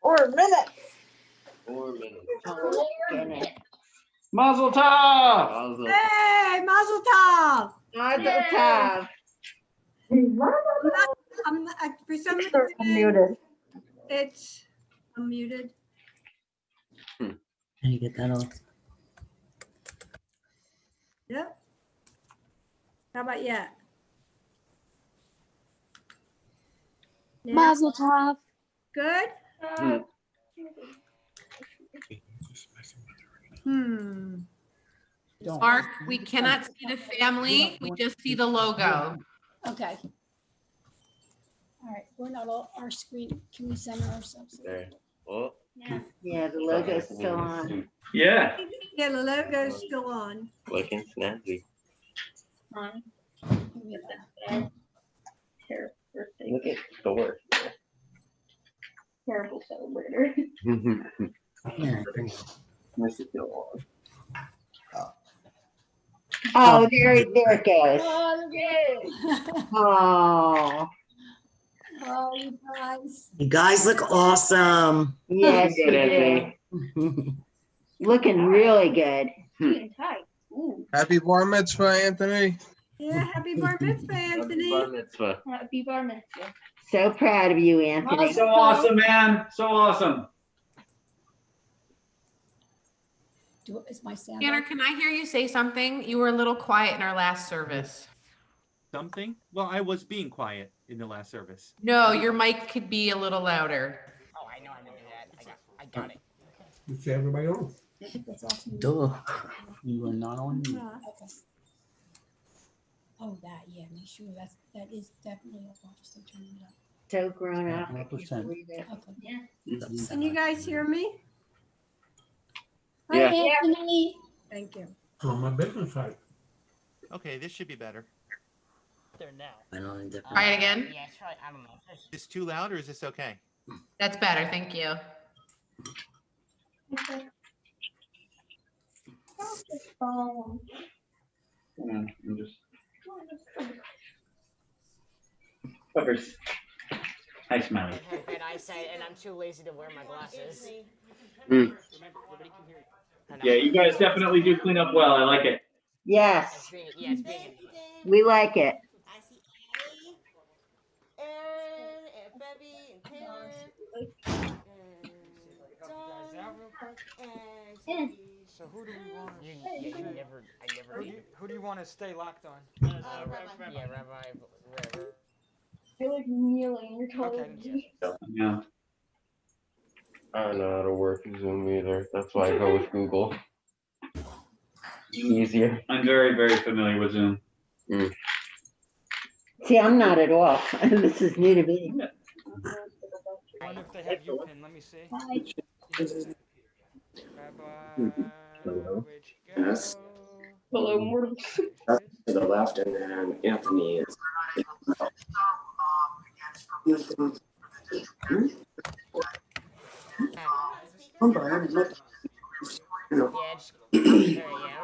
4 minutes. 4 minutes. Mazel tov! Mazel Hey, Mazel Tov! Mazel tov. For some reason, Unmuted. it's unmuted. Can you get that off? Yep. How about yet? Yeah. Mazel tov. Good? Hmm. Mark, we cannot see the family. We just see the logo. Okay. All right, we're not all our screen. Can we center ourselves? There. Oh. Yeah, the logo's still on. Yeah. Yeah, the logo's still on. Looking snazzy. Look at Thor. Terrible celebrator. Yeah, I agree. Nice to feel on. Oh, there it goes. Oh, Oh, oh, you guys. You guys look awesome. yes, Good, you do. Anthony. Looking really good. Getting tight. Ooh. Happy bar mitzvah, Anthony. Yeah, happy bar mitzvah, Anthony. Bar mitzvah. Happy bar mitzvah. So proud of you, Anthony. So awesome, man. So awesome. Is my sound? Tanner, can I hear you say something? You were a little quiet in our last service. Something? Well, I was being quiet in the last service. No, your mic could be a little louder. Oh, I know how to do that. I got it. It's everybody else. That's awesome. Duh. You are not on mute. Okay. Oh, that, yeah, make sure that is definitely up. I'll just turn it up. So grown up. I can't 100%. believe it. Okay. Yeah. Can you guys hear me? Hi, Yeah. Anthony. Thank you. On my business side. Okay, this should be better. There now. I know in different. Try it again. Yeah, it's probably, I don't know. Is this too loud or is this okay? That's better. Thank you. I'm just covers. Hi, Smiley. I have bad eyesight and I'm too lazy to wear my glasses. Mm. Yeah, you guys definitely do clean up well. I like it. Yes, It's being. we like it. I see Abby, Aaron, and Bebby, and Taylor, and John, and So who do we want to? I never. Who do you want to stay locked on? Rabbi. Yeah, Rabbi, whatever. You're like kneeling. You're taller Okay. than me. Yeah. I don't know how to work Zoom either. That's why I go with Google. Easier. I'm very, very familiar with Zoom. Mm. See, I'm not at all. This is new to me. I wonder if they have you pin. Let me see. Rabbi, Hello. where'd you go? Yes. Hello, mortals. To the left, and then Anthony is. I'm Brian. Yeah, I'm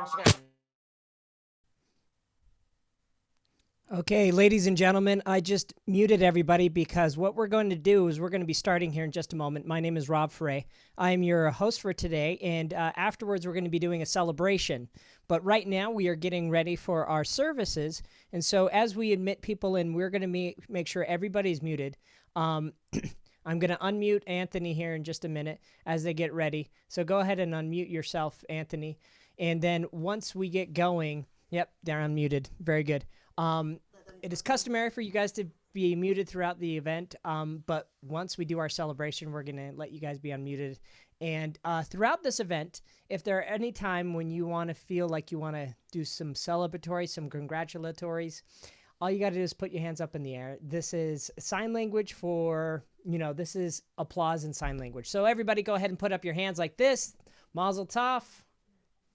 just gonna. Okay, ladies and gentlemen, I just muted everybody because what we're going to do is we're going to be starting here in just a moment. My name is Rob Frey. I am your host for today, and afterwards we're going to be doing a celebration. But right now we are getting ready for our services, and so as we admit people in, we're going to make sure everybody's muted. I'm going to unmute Anthony here in just a minute as they get ready. So go ahead and unmute yourself, Anthony. And then once we get going, yep, they're unmuted. Very good. It is customary for you guys to be muted throughout the event, but once we do our celebration, we're going to let you guys be unmuted. And throughout this event, if there are any time when you want to feel like you want to do some celebratory, some congratulatories, all you got to do is put your hands up in the air. This is sign language for, this is applause in sign language. So everybody go ahead and put up your hands like this. Mazel tov.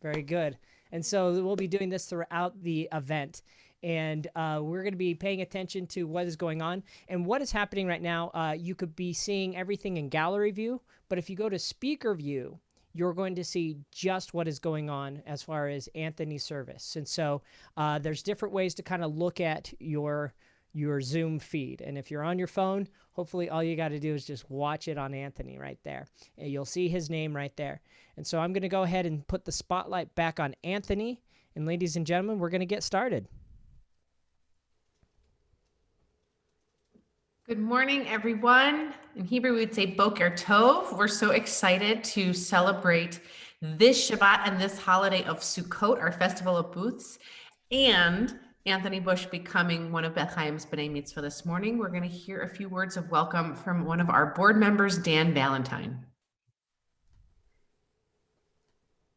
Very good. And so we'll be doing this throughout the event. And we're going to be paying attention to what is going on. And what is happening right now, you could be seeing everything in gallery view. But if you go to speaker view, you're going to see just what is going on as far as Anthony's service. And so there's different ways to kind of look at your your Zoom feed. And if you're on your phone, hopefully all you got to do is just watch it on Anthony right there. And you'll see his name right there. And so I'm going to go ahead and put the spotlight back on Anthony. And ladies and gentlemen, we're going to get started. Good morning, everyone. In Hebrew, we would say Boker Tov. We're so excited to celebrate this Shabbat and this holiday of Sukkot, our festival of booths, and Anthony Bush becoming one of Beth Chaim's B'nai Mitzvah this morning. We're going to hear a few words of welcome from one of our board members, Dan Valentine.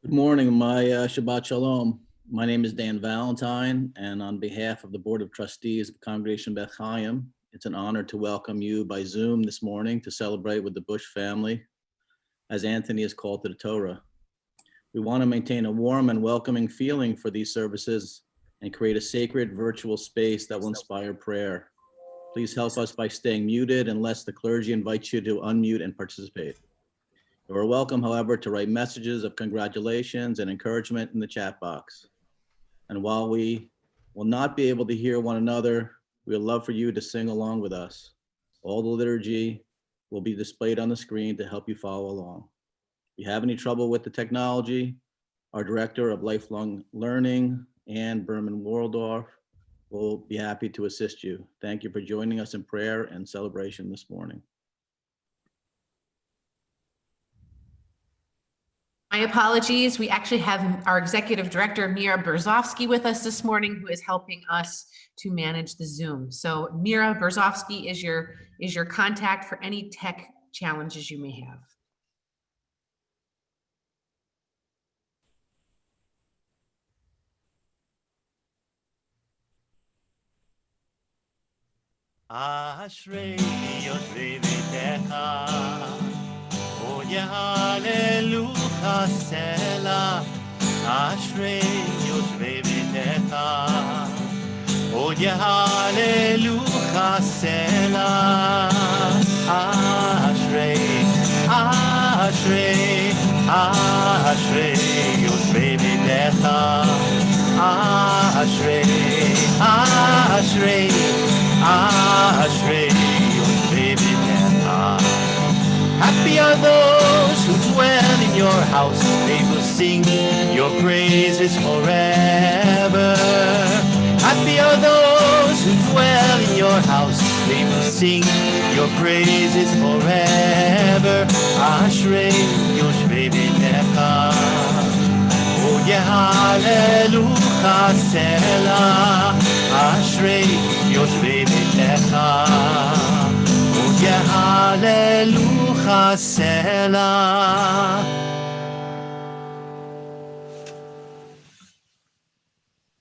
Good morning, my Shabbat Shalom. My name is Dan Valentine, and on behalf of the Board of Trustees of Congregation Beth Chaim, it's an honor to welcome you by Zoom this morning to celebrate with the Bush family as Anthony is called to the Torah. We want to maintain a warm and welcoming feeling for these services and create a sacred virtual space that will inspire prayer. Please help us by staying muted unless the clergy invites you to unmute and participate. You are welcome, however, to write messages of congratulations and encouragement in the chat box. And while we will not be able to hear one another, we would love for you to sing along with us. All the liturgy will be displayed on the screen to help you follow along. If you have any trouble with the technology, our Director of Lifelong Learning, Ann Berman-Waldorf, will be happy to assist you. Thank you for joining us in prayer and celebration this morning. My apologies. We actually have our Executive Director, Mira Berzovsky, with us this morning, who is helping us to manage the Zoom. So Mira Berzovsky is your contact for any tech challenges you may have. Ashrei yoshvei beitecha, o yehalelucha sela. Ashrei yoshvei beitecha, o yehalelucha sela. Ashrei, ashrei, ashrei yoshvei beitecha. Ashrei, ashrei. Ashrei yoshvei beitecha. Happy are those who dwell in your house. They will sing your praises forever. Happy are those who dwell in your house. They will sing your praises forever. Ashrei yoshvei beitecha. Oh yehalelucha sela. Ashrei yoshvei beitecha, o yehalelucha sela.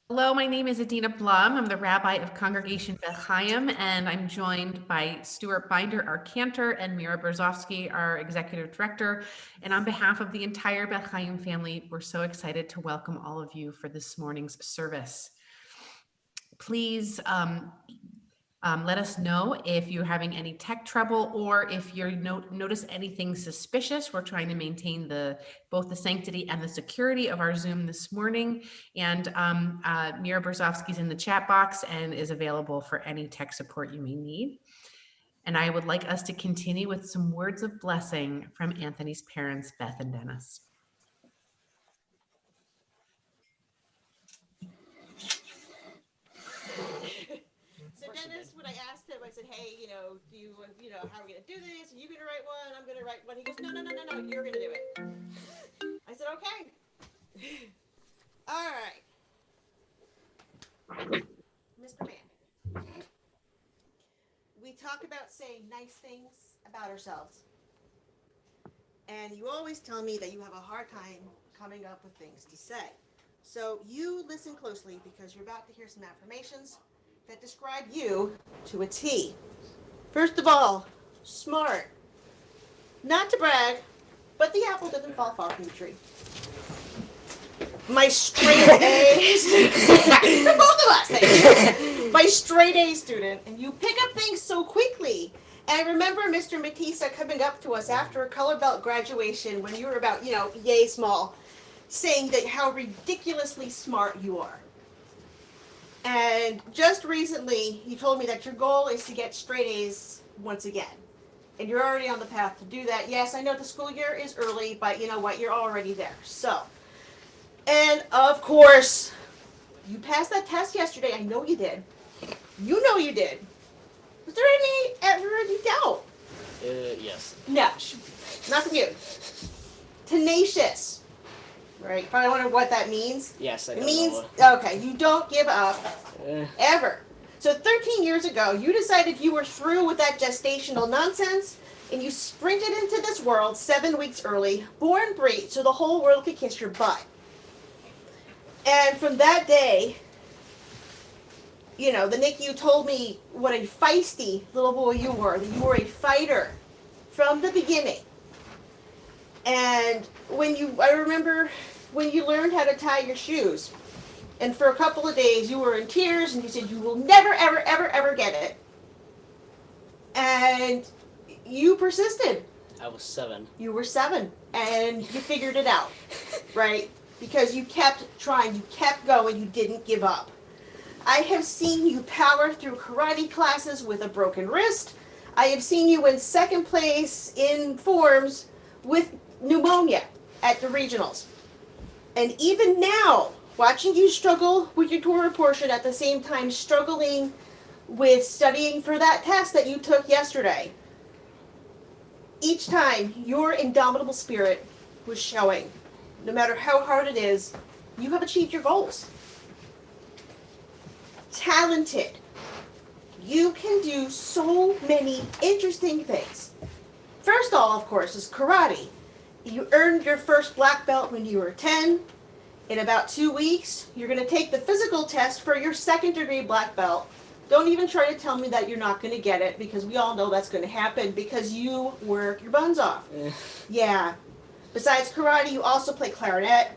Hello, my name is Adina Blum. I'm the rabbi of Congregation Beth Chaim, and I'm joined by Stuart Binder, our cantor, and Mira Berzovsky, our executive director. And on behalf of the entire Beth Chaim family, we're so excited to welcome all of you for this morning's service. Please let us know if you're having any tech trouble or if you notice anything suspicious. We're trying to maintain both the sanctity and the security of our Zoom this morning. And Mira Berzovsky's in the chat box and is available for any tech support you may need. And I would like us to continue with some words of blessing from Anthony's parents, Beth and Dennis. So Dennis, when I asked him, I said, "Hey, do you, how are we gonna do this? Are you gonna write one? I'm gonna write one." He goes, "No, you're gonna do it." I said, "Okay." All right, Mr. Man. We talk about saying nice things about ourselves, and you always tell me that you have a hard time coming up with things to say. So you listen closely because you're about to hear some affirmations that describe you to a T. First of all, smart. Not to brag, but the apple doesn't fall far from the tree. My straight A student, for both of us, my straight A student, and you pick up things so quickly. And I remember Mr. Matissa coming up to us after a color belt graduation when you were about, yay small, saying that how ridiculously smart you are. And just recently, you told me that your goal is to get straight A's once again. And you're already on the path to do that. Yes, I know the school year is early, but you know what? You're already there. So, and of course, you passed that test yesterday. I know you did. You know you did. Was there ever any doubt? Yes. No, not from you. Tenacious. Right? You probably wonder what that means. Yes, I It don't means, know. okay, you don't give up. Ever. So 13 years ago, you decided you were through with that gestational nonsense, and you sprinted into this world 7 weeks early, born breed, so the whole world could kiss your butt. And from that day, you know, the NICU told me what a feisty little boy you were, that you were a fighter from the beginning. And I remember when you learned how to tie your shoes, and for a couple of days you were in tears and you said you will never, ever, ever, ever get it. And you persisted. I was 7. You were 7 and you figured it out, right? Because you kept trying, you kept going, you didn't give up. I have seen you power through karate classes with a broken wrist. I have seen you in second place in forms with pneumonia at the regionals. And even now, watching you struggle with your Torah portion at the same time struggling with studying for that test that you took yesterday, each time your indomitable spirit was showing. No matter how hard it is, you have achieved your goals. Talented. You can do so many interesting things. First of all, of course, is karate. You earned your first black belt when you were 10. In about 2 weeks, you're going to take the physical test for your second-degree black belt. Don't even try to tell me that you're not going to get it, because we all know that's going to happen because you work your buns off. Yeah. Besides karate, you also play clarinet.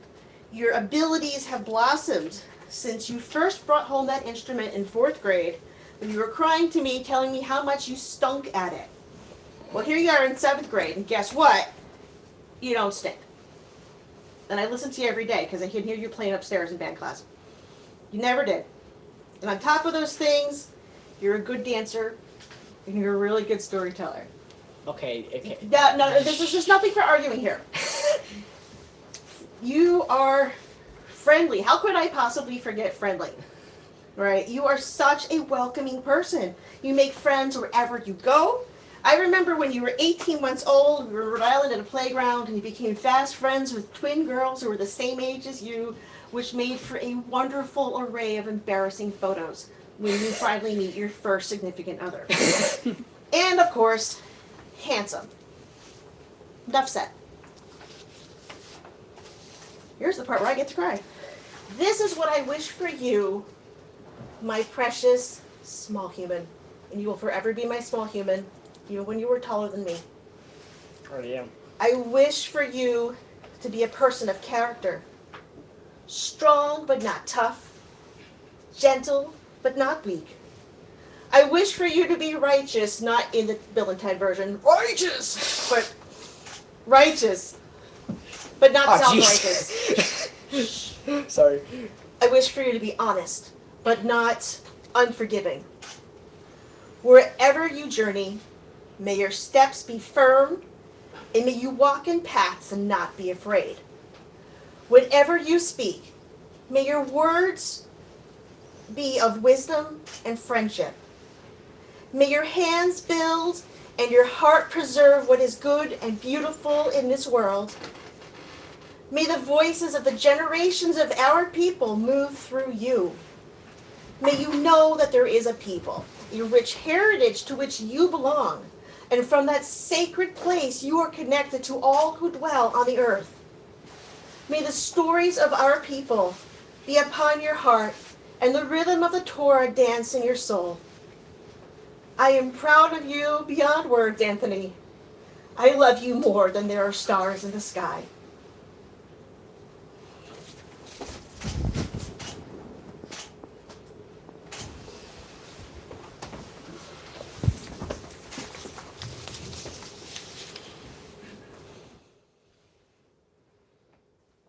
Your abilities have blossomed since you first brought home that instrument in 4th grade when you were crying to me, telling me how much you stunk at it. Well, here you are in 7th grade, and guess what? You don't stink. And I listen to you every day because I can hear you playing upstairs in band class. You never did. And on top of those things, you're a good dancer and you're a really good storyteller. Okay. No, there's nothing for arguing here. You are friendly. How could I possibly forget friendly? Right? You are such a welcoming person. You make friends wherever you go. I remember when you were 18 months old, we were in Rhode Island at a playground, and you became fast friends with twin girls who were the same age as you, which made for a wonderful array of embarrassing photos when you finally meet your first significant other. And, of course, handsome. Enough said. Here's the part where I get to cry. This is what I wish for you, my precious small human. And you will forever be my small human, even when you were taller than me. Already am. I wish for you to be a person of character. Strong but not tough. Gentle but not weak. I wish for you to be righteous, not in the Bill and Ted version, righteous, but righteous, but not self-righteous. Sorry. I wish for you to be honest, but not unforgiving. Wherever you journey, may your steps be firm, and may you walk in paths and not be afraid. Whenever you speak, may your words be of wisdom and friendship. May your hands build and your heart preserve what is good and beautiful in this world. May the voices of the generations of our people move through you. May you know that there is a people, a rich heritage to which you belong, and from that sacred place you are connected to all who dwell on the earth. May the stories of our people be upon your heart, and the rhythm of the Torah dance in your soul. I am proud of you beyond words, Anthony. I love you more than there are stars in the sky.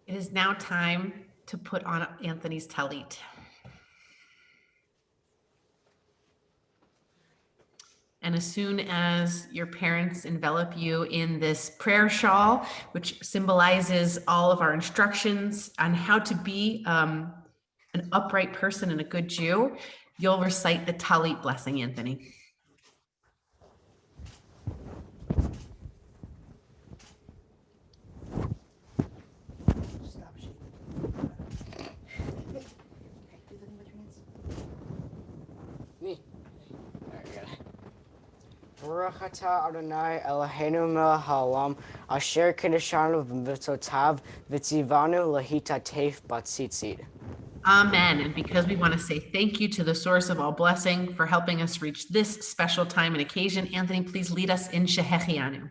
It is now time to put on Anthony's talit. And as soon as your parents envelop you in this prayer shawl, which symbolizes all of our instructions on how to be an upright person and a good Jew, you'll recite the Talit blessing, Anthony. Baruch atah Adonai Eloheinu melech haolam asher kiddushanu b'mitzvotav v'tzivanu lahitatef batzitzit. Amen. And because we want to say thank you to the source of all blessing for helping us reach this special time and occasion, Anthony, please lead us in Shehechianu.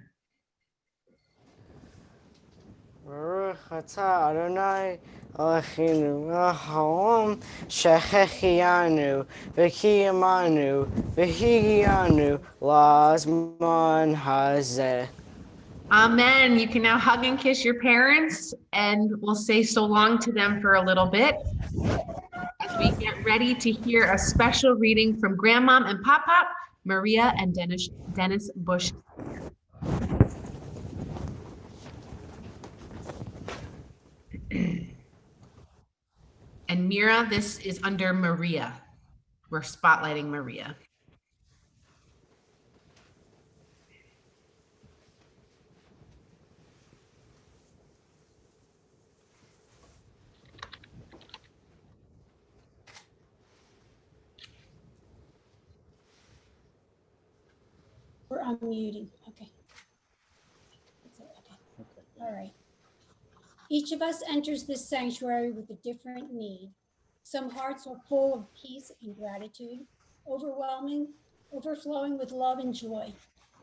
Baruch atah Adonai Eloheinu melech haolam shehechianu v'kiyamanu v'higianu lazman hazeh. Amen. You can now hug and kiss your parents, and we'll say so long to them for a little bit as we get ready to hear a special reading from Grandmom and Pop Pop, Maria and Dennis Bush. And Mira, this is under Maria. We're spotlighting Maria. We're unmuting. Okay. All right. Each of us enters this sanctuary with a different need. Some hearts are full of peace and gratitude, overflowing with love and joy.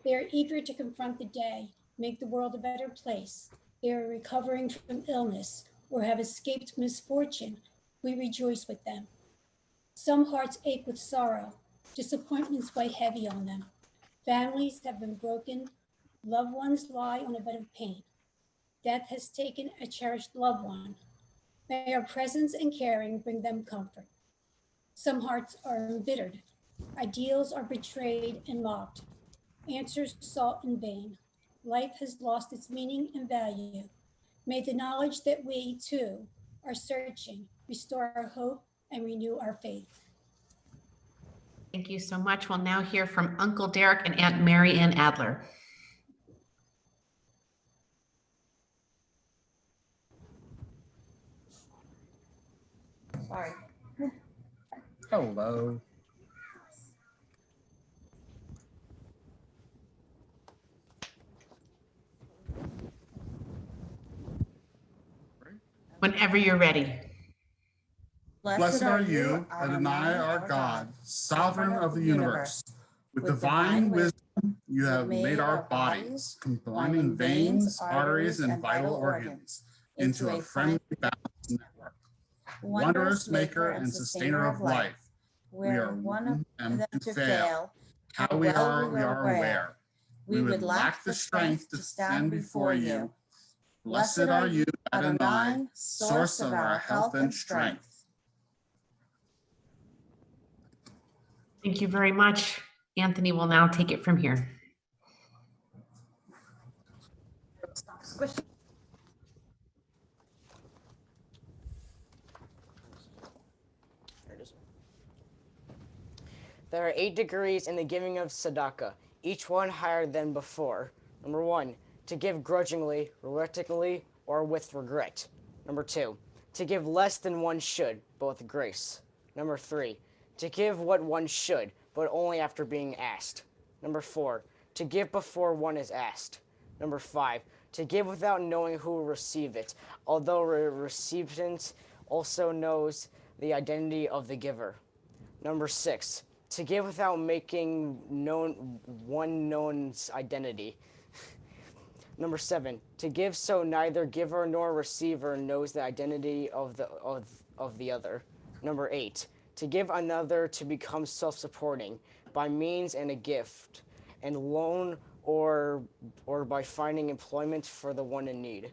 They are eager to confront the day, make the world a better place. They are recovering from illness or have escaped misfortune. We rejoice with them. Some hearts ache with sorrow. Disappointments weigh heavy on them. Families have been broken. Loved ones lie on a bed of pain. Death has taken a cherished loved one. May our presence and caring bring them comfort. Some hearts are embittered. Ideals are betrayed and mocked. Answers sought in vain. Life has lost its meaning and value. May the knowledge that we, too, are searching restore our hope and renew our faith. Thank you so much. We'll now hear from Uncle Derek and Aunt Mary Ann Adler. Sorry. Hello. Whenever you're ready. Blessed are you, Adonai our God, sovereign of the universe. With divine wisdom, you have made our bodies, combining veins, arteries, and vital organs, into a friendly, balanced network. Wondrous maker and sustainer of life, we are one of them to fail. How we are aware. We would lack the strength to stand before you. Blessed are you, Adonai, source of our health and strength. Thank you very much. Anthony will now take it from here. There are 8 degrees in the giving of tzedakah, each one higher than before. Number 1, to give grudgingly, reluctantly, or with regret. Number 2, to give less than one should, but with grace. Number 3, to give what one should, but only after being asked. Number 4, to give before one is asked. Number 5, to give without knowing who will receive it, although the recipient also knows the identity of the giver. Number 6, to give without making known one's identity. Number 7, to give so neither giver nor receiver knows the identity of the other. Number 8, to give another to become self-supporting by means and a gift, and loan or by finding employment for the one in need.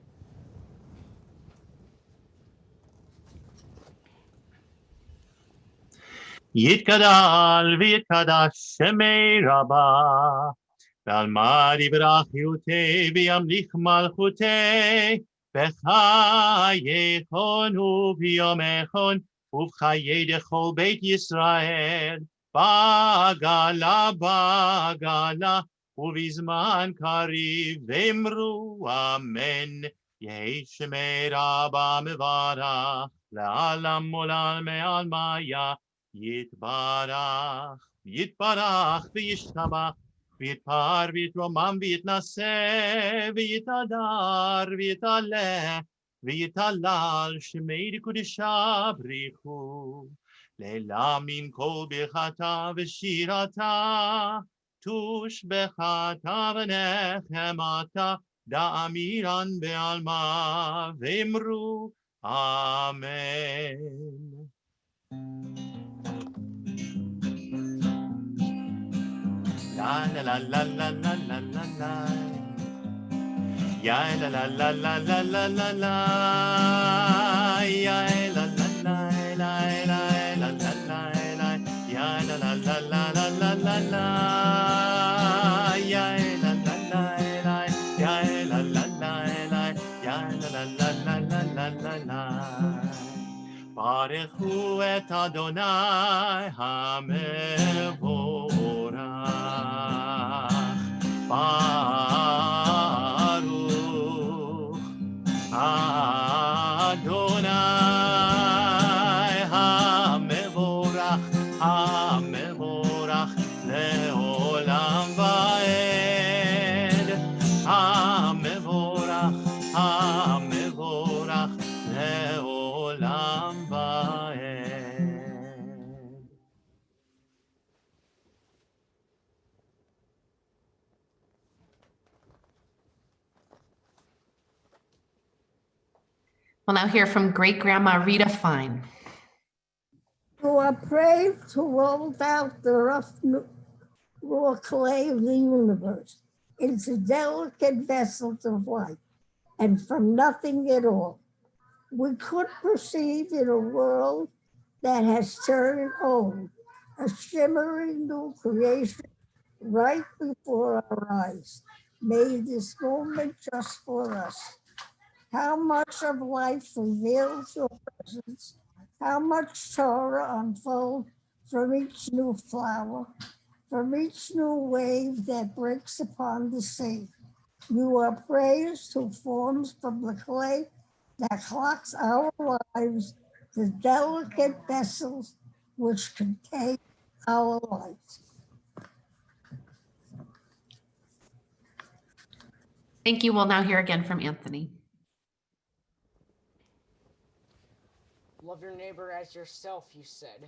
יתגדל ויתקדש שמי רבה, ועל מה יברכיותי וימליך מלכותי, בחייכון וביומכון ובחיי דכל בית ישראל, בגלה בגלה ובזמן קריב אמרו אמן. יהי שמי רבה מברך לעלם עולם מעלמיה, יתברך יתברך וישתבח ויתפאר ויתרומם ויתנשא ויתהדר ויתעלה ויתהלל שמי קודשה בריחו, לעילם מן כל ברכתה ושירתה, תושבחתה ונחמתה, דאמירן בעלמא ואמרו אמן. La la la la la la la la la. Ya la la la la la la la la. Ya la la la la la la la la. Ya la la la la la la la la. Ya la la la la. Ya la la la la. Ya la la la la la la la. ברכו את אדוני המבורך, ברוך אדוני המבורך, המבורך לעולם ועד, המבורך, המבורך לעולם ועד. We'll now hear from great grandma Rita Fine. You are brave to hold out the rough raw clay of the universe. It's a delicate vessel of life, and from nothing at all. We could perceive in a world that has turned old, a shimmering new creation right before our eyes, made this moment just for us. How much of life reveals your presence, how much Torah unfolds from each new flower, from each new wave that breaks upon the sea. You are praised who forms from the clay that clocks our lives, the delicate vessels which contain our lives. Thank you. We'll now hear again from Anthony. Love your neighbor as yourself, you said.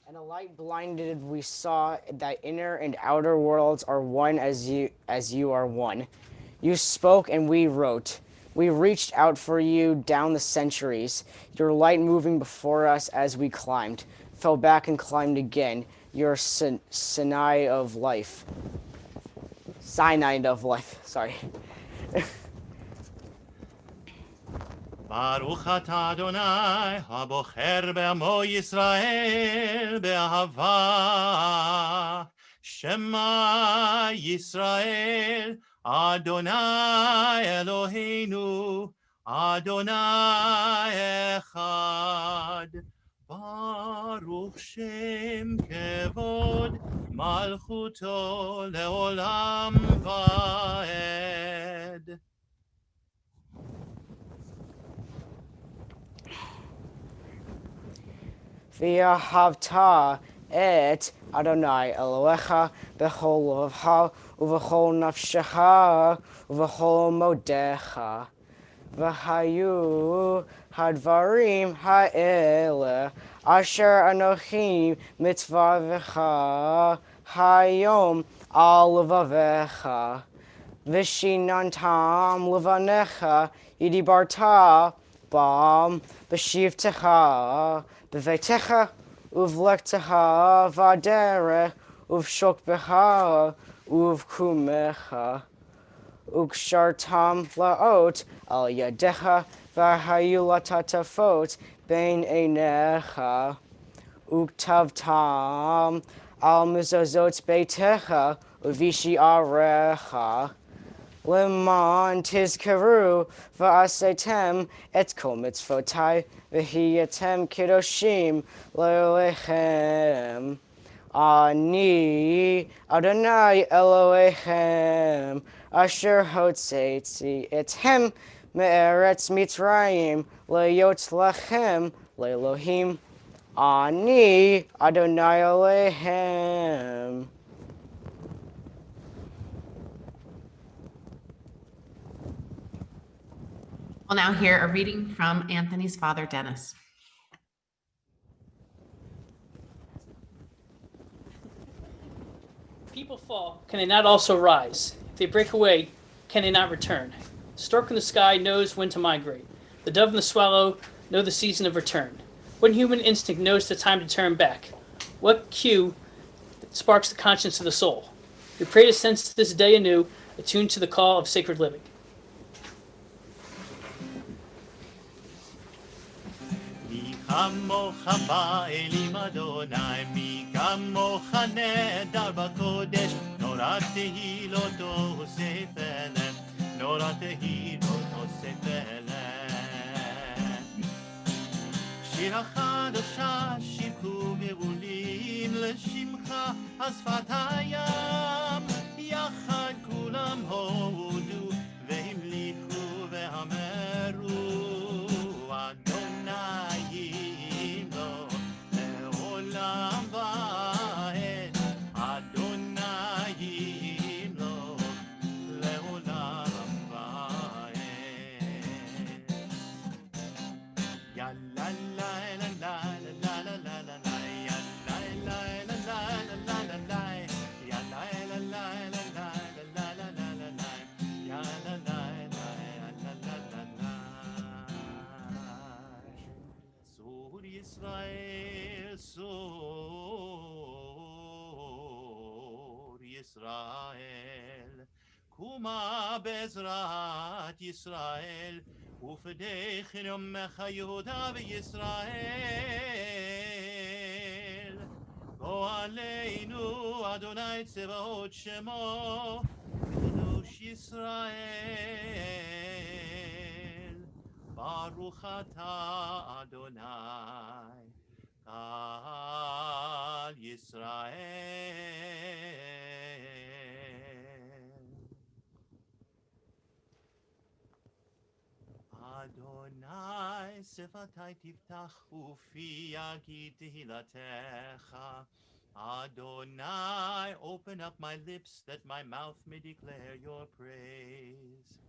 And a light blinded we saw that inner and outer worlds are one as you are one. You spoke and we wrote. We reached out for you down the centuries, your light moving before us as we climbed, fell back and climbed again, your Sinai of life. Cyanide of life, sorry. ברוך אתה אדוני הבוחר בעמו ישראל באהבה, שמע ישראל אדוני אלוהינו אדוני אחד, ברוך שם כבוד מלכותו לעולם ועד. ואהבת את אדוני אלוהיך בכל לבך ובכל נפשך ובכל מאודיך. והיו הדברים האלה אשר אנוכי מצווך היום על לבביך, ושיננתם לבניך ידיברת בם בשבתך בביתך ובלכתך בדרך ובשוכבך ובקומך, וקשרתם לאות על ידיך, והיו לטטפות בין עיניך, uktav tam al mezuzot beitecha uvishi arecha. Lemon tizkaru va'asetem et kol mitzvotai v'hiyatem kiddoshim le'elechem. Ani Adonai Elohechem asher hotzeitzi ethem me'eretz Mitzrayim le'yot lachem le'Elohim. Ani Adonai Elohechem. We'll now hear a reading from Anthony's father, Dennis. People fall, can they not also rise? If they break away, can they not return? The stork in the sky knows when to migrate. The dove and the swallow know the season of return. What human instinct knows the time to turn back? What cue sparks the conscience of the soul? We pray to sense this day anew, attuned to the call of sacred living. כמוך באלים אדוני, מי כמוך נהדר בקודש, נורא תהילות תוסיף אליהם, נורא תהילות תוסיף אליהם. שיר החדשה, שיר כוגבולים, לשמך השפת הים, יחד כולם הודו, והמליכו ואמרו, ישראל, קומה בעזרת ישראל, ופדחן יומך יהודה וישראל. גואלנו אדוני צבאות שמו, קדוש ישראל. ברוך אתה אדוני, קהל ישראל. Adonai sefatai tiftach ufi yagi tehilatecha. Adonai, open up my lips that my mouth may declare your praise.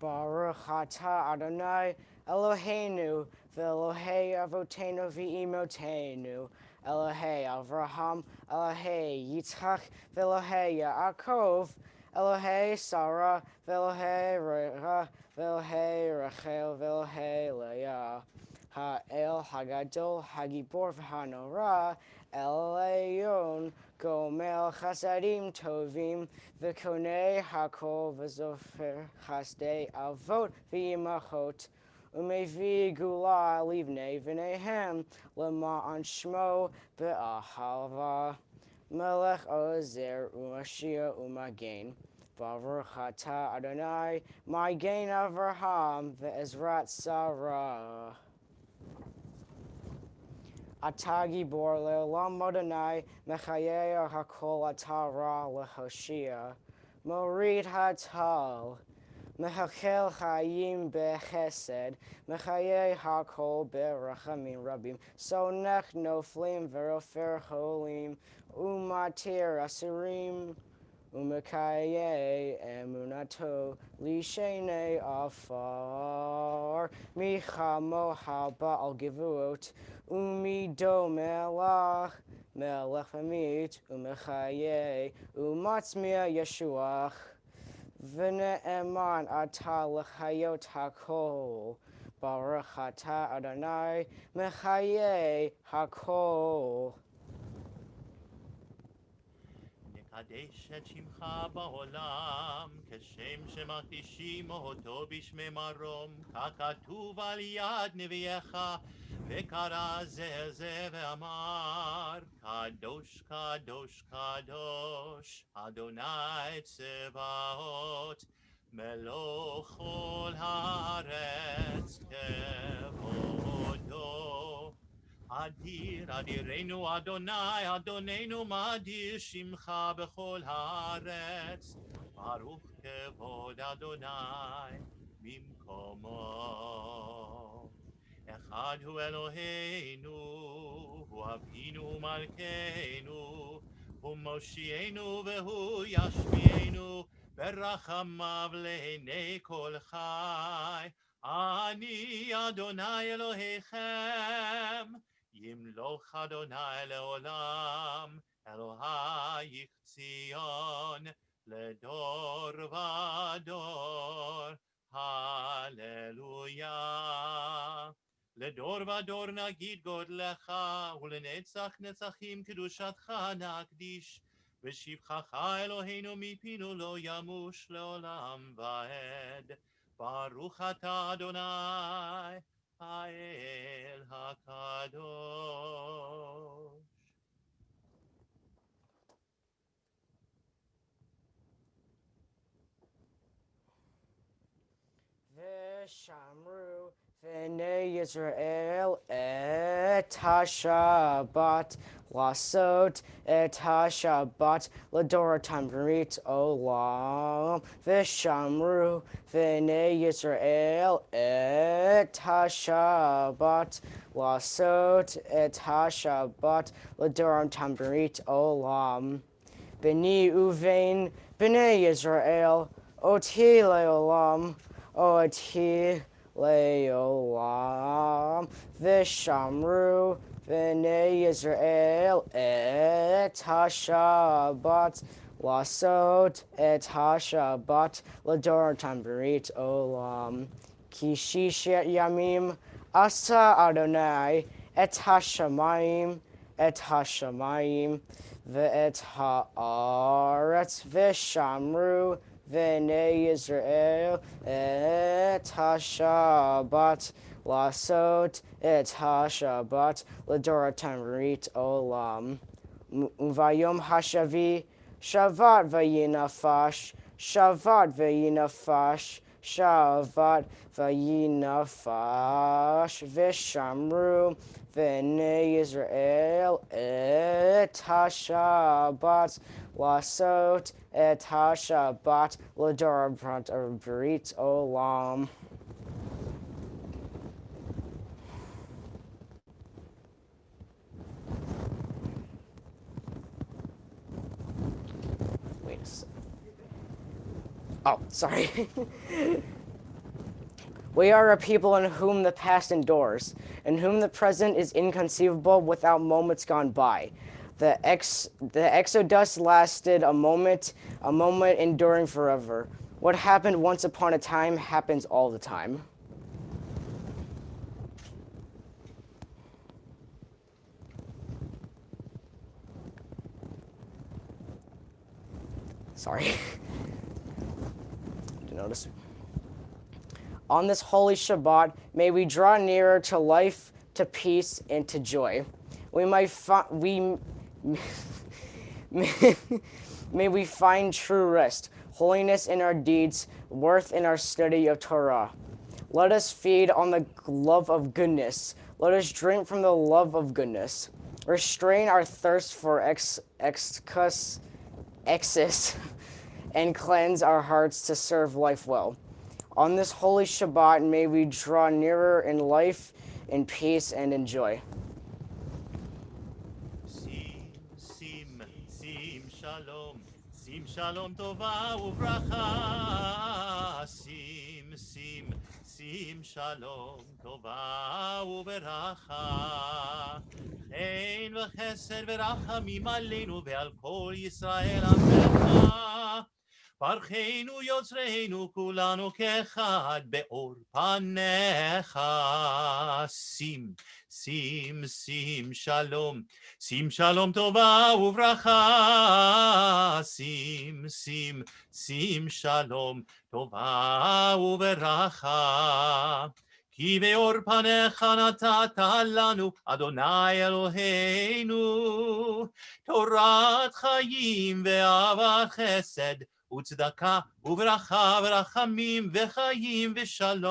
Baruch atah Adonai Eloheinu v'Elohei Avotenu v'Imotenu Elohei Avraham Elohei Yitzchak v'Elohei Yaakov Elohei Sarah v'Elohei Rera v'Elohei Rachel v'Elohei Leah Ha'el Hagadol Hagibor v'Hanora Elyon Gomel Chasadim Tovim V'Konei Hakol V'Zofer Chasdei Avot V'Yimachot Umevi Gula Livnei V'Nehem Lema'an Shmo Be'ahalva Melech Ozer Umashia Umagain Baruch atah Adonai my gain Avraham Ve'ezrat Sarah Atagi bor le'olam Adonai mechayei hakol atara lehoshia morid hatal mechakel chayim bechesed mechayei hakol berachamim rabim sonech noflim verofer cholim umatir asirim umekayei emunato lishenei afar michamo haba al givuot umido melach melech v'mit umechaye umatzmia yeshuach v'ne'eman atah l'chayot hakol baruch atah Adonai mechaye hakol. קדש את שמך בעולם, כשם שמכתישים אותו בשמי מרום, ככתוב על יד נביאך, וקרא זה ואמר, קדוש, קדוש, קדוש, אדוני צבאות, מלוך כל הארץ כבודו. אדיר, אדירנו אדוני, אדוננו מדיר שמך בכל הארץ. ברוך כבוד אדוני במקומו. אחד הוא אלוהינו, הוא אבינו ומלכנו, הוא מושיענו והוא ישמיענו, ברחמיו לעיני כל חי. אני אדוני אלוהיכם, ימלוך אדוני לעולם, אלוהיך ציון לדור ודור. הללויה. לדור ודור נגיד גודלך, ולנצח נצחים קדושתך נקדיש. ושבחך אלוהינו מפינו לא ימוש לעולם ועד. ברוך אתה אדוני, האל הקדוש. ושמרו בני ישראל את השבת, לעשות את השבת לדורותם ברית עולם. ושמרו בני ישראל את השבת, לעשות את השבת לדורותם ברית עולם. בני ובן בני ישראל, אותי לעולם, אותי לעולם. ושמרו בני ישראל את השבת, לעשות את השבת לדורותם ברית עולם. כי ששת ימים עשה אדוני את השמיים, את השמיים ואת הארץ, ושמרו בני ישראל את השבת, לעשות את השבת לדורותם ברית עולם. וביום השביעי שבת ויהי נפש, שבת ויהי נפש, שבת ויהי נפש. ושמרו בני ישראל את השבת, לעשות את השבת לדורותם ברית עולם. Wait a second. Oh, sorry. We are a people in whom the past endures, in whom the present is inconceivable without moments gone by. The exodus lasted a moment enduring forever. What happened once upon a time happens all the time. Sorry. Did you notice? On this holy Shabbat, may we draw nearer to life, to peace, and to joy. May we find true rest, holiness in our deeds, worth in our study of Torah. Let us feed on the love of goodness. Let us drink from the love of goodness. Restrain our thirst for excess and cleanse our hearts to serve life well. On this holy Shabbat, may we draw nearer in life, in peace, and in joy. שים שלום טובה וברכה, שים שלום טובה וברכה, חן וחסד ורחמים עלינו ועל כל ישראל עמך, ברכנו יוצרנו כולנו כאחד באור פניך. שים, שים, שים שלום, שים שלום טובה וברכה. שים, שים, שים שלום טובה וברכה. כי באור פניך נתת לנו, אדוני אלוהינו, תורת חיים ואהבת חסד וצדקה וברכה ורחמים וחיים ושלום.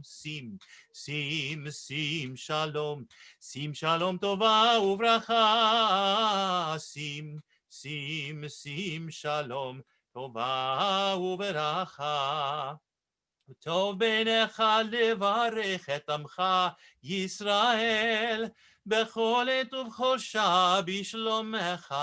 שים, שים, שים שלום, שים שלום טובה וברכה. שים, שים, שים שלום טובה וברכה. טוב בעיניך לברך את עמך ישראל בכל עת ובכל שעה בשלומך.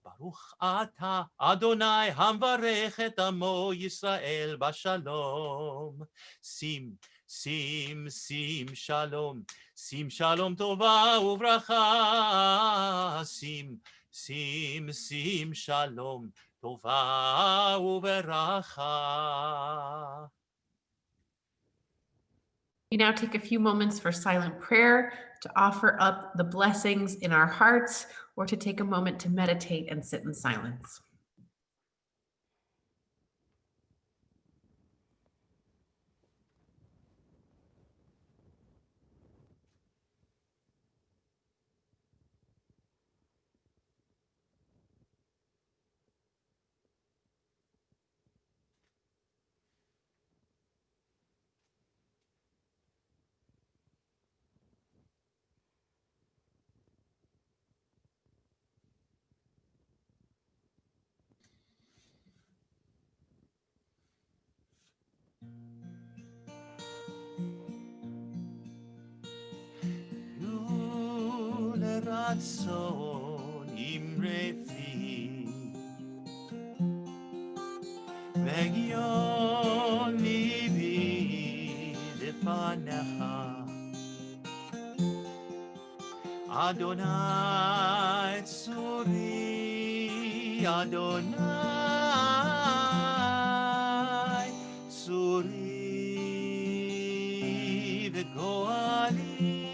ברוך אתה אדוני המברך את עמו ישראל בשלום. שים, שים, שים שלום, שים שלום טובה וברכה. שים, שים, שים שלום טובה וברכה. We now take a few moments for silent prayer to offer up the blessings in our hearts or to take a moment to meditate and sit in silence. רצון אמרי פי והגיון ליבי לפניך. אדוני צורי, אדוני צורי וגואלי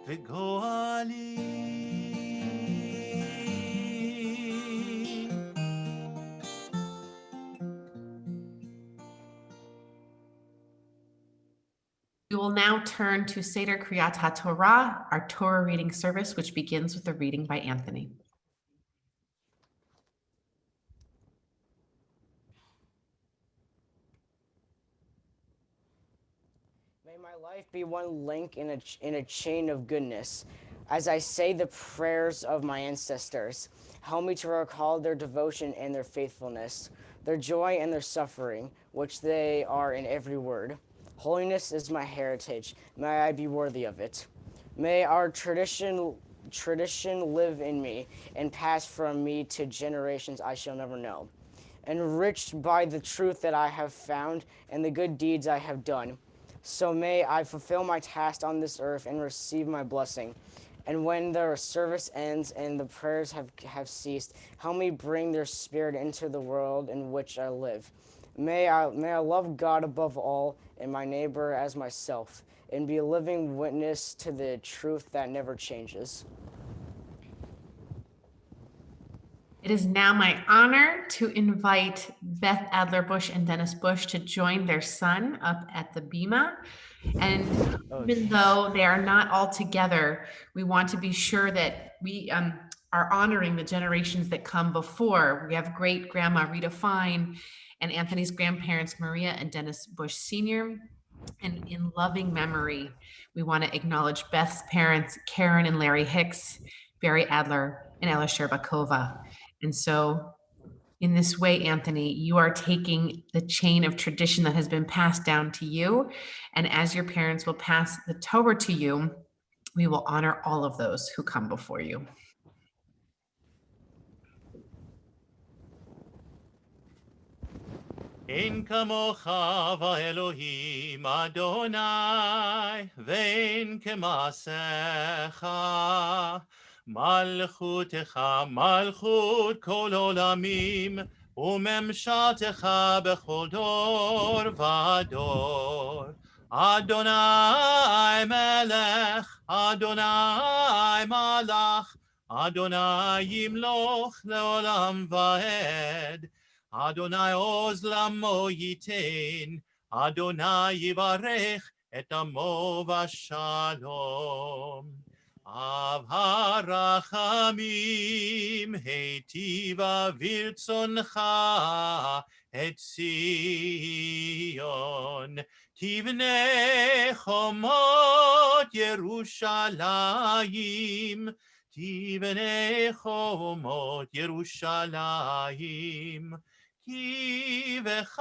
וגואלי. We will now turn to Seder Kriyat HaTorah, our Torah reading service, which begins with a reading by Anthony. May my life be one link in a chain of goodness. As I say the prayers of my ancestors, help me to recall their devotion and their faithfulness, their joy and their suffering, which they are in every word. Holiness is my heritage. May I be worthy of it. May our tradition live in me and pass from me to generations I shall never know. Enriched by the truth that I have found and the good deeds I have done, so may I fulfill my task on this earth and receive my blessing. And when the service ends and the prayers have ceased, help me bring their spirit into the world in which I live. May I love God above all and my neighbor as myself, and be a living witness to the truth that never changes. It is now my honor to invite Beth Adler-Bush and Dennis Bush to join their son up at the Bima. And even though they are not all together, we want to be sure that we are honoring the generations that come before. We have great grandma Rita Fine and Anthony's grandparents, Maria and Dennis Bush Sr. And in loving memory, we want to acknowledge Beth's parents, Karen and Larry Hicks, Barry Adler, and Ella Sherbakova. And so in this way, Anthony, you are taking the chain of tradition that has been passed down to you. And as your parents will pass the Torah to you, we will honor all of those who come before you. אין כמוך באלוהים אדוני, ואין כמעשיך מלכותך מלכות כל עולמים, וממשלתך בכל דור ודור. אדוני מלך, אדוני מלך, אדוני ימלוך לעולם ועד. אדוני עוז לעמו ייתן, אדוני יברך את עמו בשלום. אב הרחמים היטיבה ברצונך את ציון, תבנה חומות ירושלים, תבנה חומות ירושלים, כי בך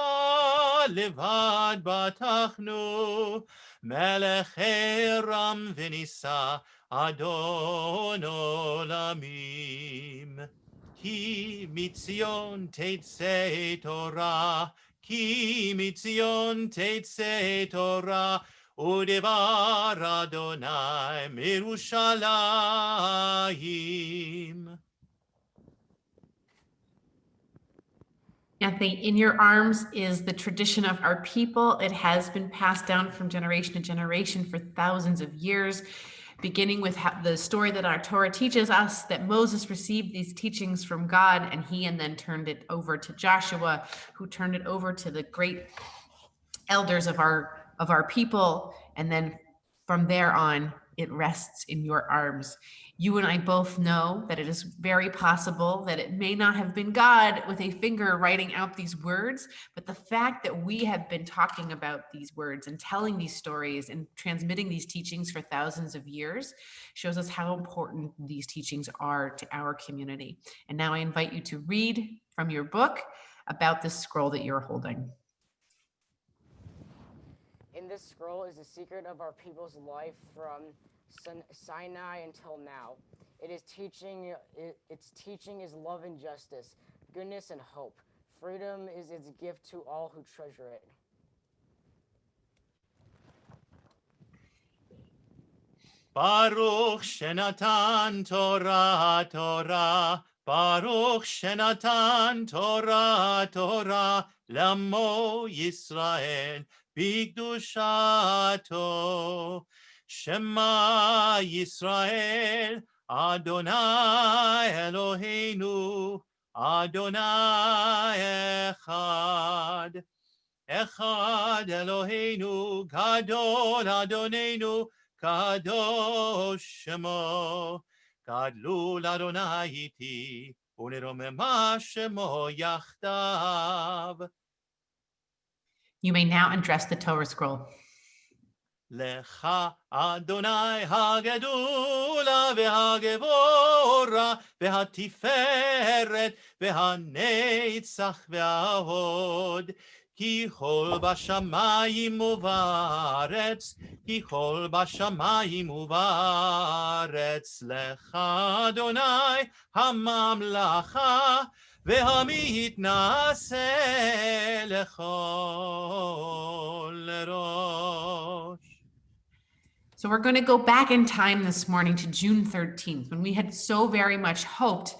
לבד בטחנו, מלך רם ונישא, אדון עולמים. כי מציון תצא תורה, כי מציון תצא תורה, ודבר אדוני מירושלים. Anthony, in your arms is the tradition of our people. It has been passed down from generation to generation for thousands of years, beginning with the story that our Torah teaches us, that Moses received these teachings from God, and then turned it over to Joshua, who turned it over to the great elders of our people. And then from there on, it rests in your arms. You and I both know that it is very possible that it may not have been God with a finger writing out these words, but the fact that we have been talking about these words and telling these stories and transmitting these teachings for thousands of years shows us how important these teachings are to our community. And now I invite you to read from your book about this scroll that you're holding. In this scroll is the secret of our people's life from Sinai until now. Its teaching is love and justice, goodness and hope. Freedom is its gift to all who treasure it. Baruch Shenatan Torah Torah, Baruch Shenatan Torah Torah, Lamo Yisrael Bigdushato. Shema Yisrael, Adonai Eloheinu, Adonai Echad. Echad Eloheinu, Gadol Adonenu, Kadosh Shemo, Gadlul Adonai iti, Uneromema Shemo Yachdav. You may now undress the Torah scroll. Lecha Adonai hagedula v'hagevora v'hatiferet v'haneitzach v'ahod. Ki chol bashamayim uvaretz, ki chol bashamayim uvaretz. Lecha Adonai hamamlacha v'hamitnaseh lechol rosh. So we're going to go back in time this morning to June 13th, when we had so very much hoped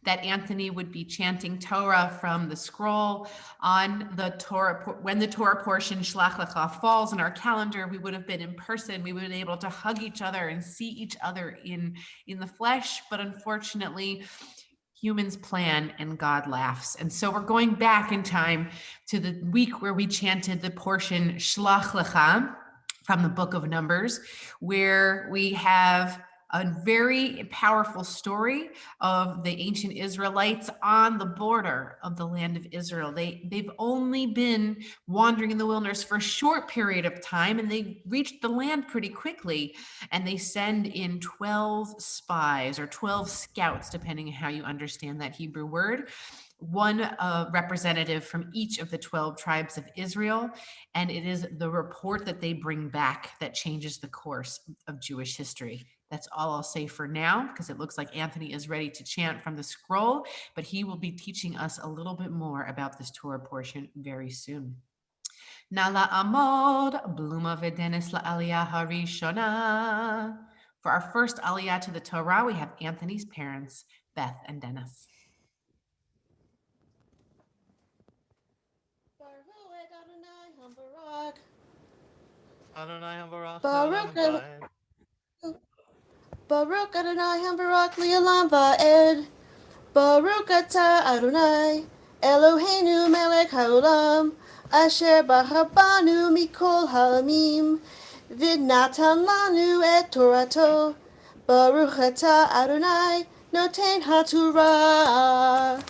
that Anthony would be chanting Torah from the scroll on the Torah. When the Torah portion Shlach Lecha falls in our calendar, we would have been in person. We would have been able to hug each other and see each other in the flesh. But unfortunately, humans plan and God laughs. And so we're going back in time to the week where we chanted the portion Shlach Lecha from the book of Numbers, where we have a very powerful story of the ancient Israelites on the border of the land of Israel. They've only been wandering in the wilderness for a short period of time, and they reached the land pretty quickly. And they send in 12 spies or 12 scouts, depending on how you understand that Hebrew word, one representative from each of the 12 tribes of Israel. And it is the report that they bring back that changes the course of Jewish history. That's all I'll say for now, because it looks like Anthony is ready to chant from the scroll, but he will be teaching us a little bit more about this Torah portion very soon. Na la'amod, bluma v'denis la'aliyah harishona. For our first Aliyah to the Torah, we have Anthony's parents, Beth and Dennis. Adonai Hambarach Baruch Le'olam Vayed. Baruch Adonai Hambarak Li'olam Va'ed. Baruch Atah Adonai Eloheinu Melech Haolam Asher Bachabanu Mikol Halamim V'natan Lanu Et Torato. Baruch Atah Adonai Noten HaTorah.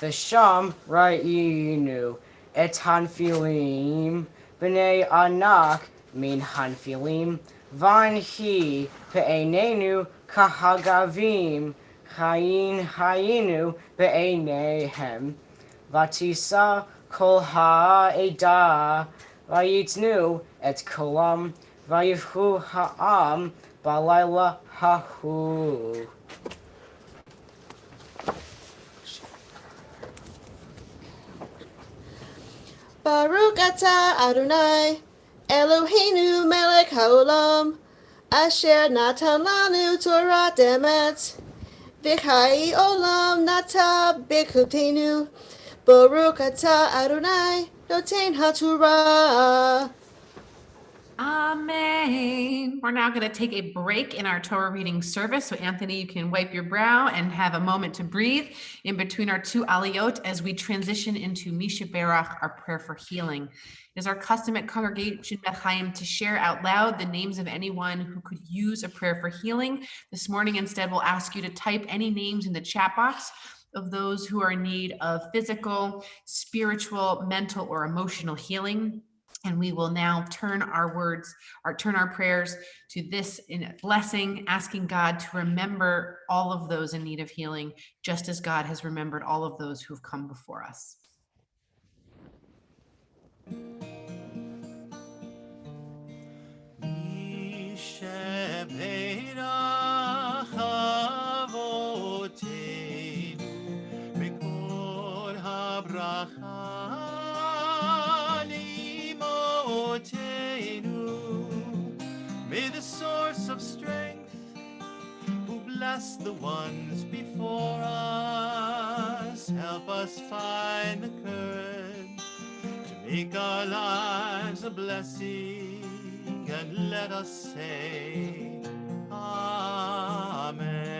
V'sham ra'inu et hanfilim b'nei anak min hanfilim vanhi pe'enenu kahagavim hayinu be'enehem vatisa kol ha'eda vayitnu et kolam vayivhu ha'am balayla hahu. Baruch Atah Adonai Eloheinu Melech Haolam Asher Natan Lanu Torah Demet V'chai Olam Nata B'chutenu. Baruch Atah Adonai Noten HaTorah. Amen. We're now going to take a break in our Torah reading service. So Anthony, you can wipe your brow and have a moment to breathe in between our two aliyot as we transition into Misha Berach, our prayer for healing. It is our custom at Congregation Beth Chaim to share out loud the names of anyone who could use a prayer for healing. This morning, instead, we'll ask you to type any names in the chat box of those who are in need of physical, spiritual, mental, or emotional healing. And we will now turn our prayers to this in blessing, asking God to remember all of those in need of healing, just as God has remembered all of those who've come before us. May the source of strength, who bless the ones before us, help us find the courage to make our lives a blessing, and let us say, Amen.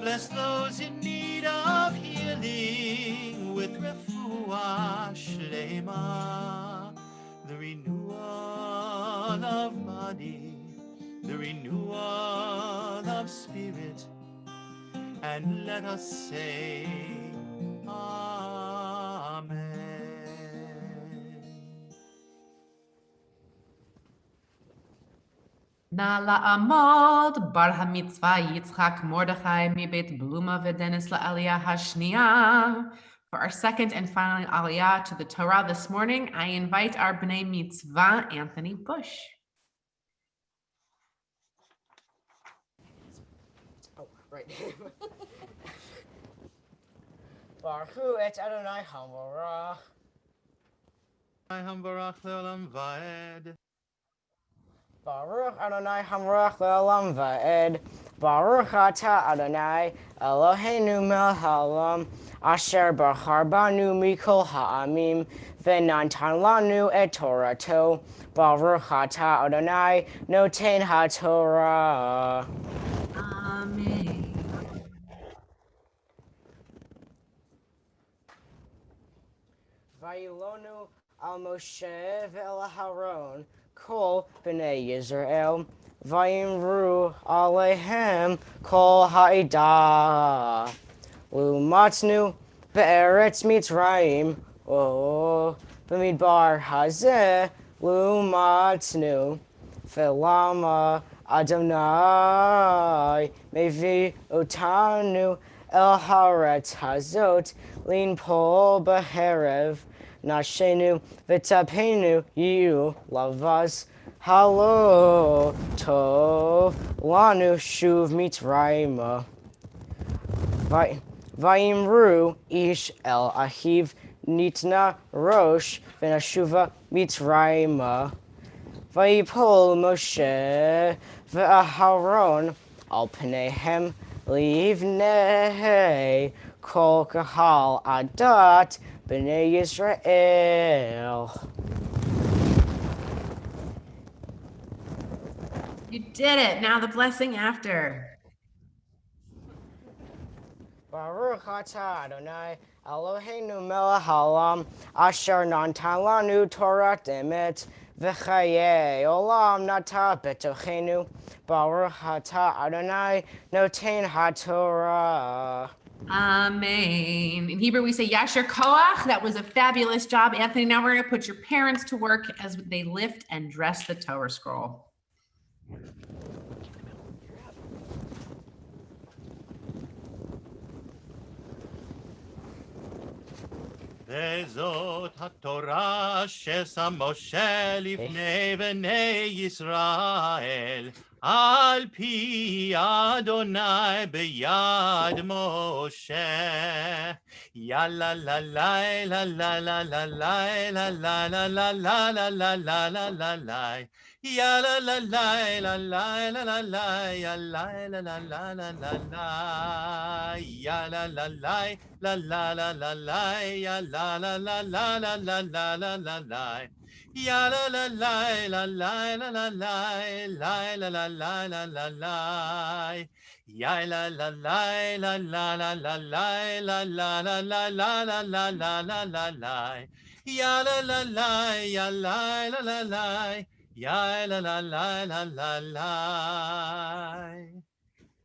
Bless those in need of healing with refuah shlema, the renewal of body, the renewal of spirit, and let us say, Amen. Na la'amod bar ha-mitzvah Yitzchak Mordechai mibet Bluma v'Denis la'aliyah hashniya. For our second and final aliyah to the Torah this morning, I invite our B'nai Mitzvah, Anthony Bush. Oh, right. Baruch et Adonai Hambarach. Hambarach Le'olam Vayed. Baruch Adonai Hambarach Le'olam Va'ed. Baruch Atah Adonai Eloheinu Melech Haolam Asher Bachar Banu Mikol Ha'amim V'natan Lanu Et Torato. Baruch Atah Adonai Noten HaTorah. Amen. Vayilonu al Moshe ve'el Haron kol b'nei Yisrael vayimru alehem kol ha'ida lumatnu be'eretz Mitzrayim b'midbar hazeh lumatnu ve'lama Adonai mevi otanu El Haaretz Hazot, Lin Pol Beherev, Nashenu, Vitapenu, Yu, Lavaz, Halo, Tov, Lanu, Shuv, Mitzrayim. Vayimru ish el ahiv nitna rosh v'nashuva mitzrayima. Vayipol Moshe v'Aharon al pneihem livnei kol kahal adat b'nei Yisrael. You did it. Now the blessing after. Baruch atah Adonai Eloheinu melech haolam asher natan lanu Torah emet v'chayei olam nata betochenu. Baruch atah Adonai noten haTorah. Amen. In Hebrew, we say Yasher Koach. That was a fabulous job, Anthony. Now we're going to put your parents to work as they lift and dress the Torah scroll. וזאת התורה ששם משה לפני בני ישראל, על פי אדוני ביד משה. יאללה לה לה לה לה לה לה לה לה לה לה לה לה לה לה לה לה לה לה. Yalla la la la la la la la ya la la la la la la la ya la la la la la la la la ya la la la la la la la la la la ya la la la la la la la la la la la la la la la ya la la la la la la la la la la la la la la la la la la ya la la la ya la la la la. Ya la la la la la la.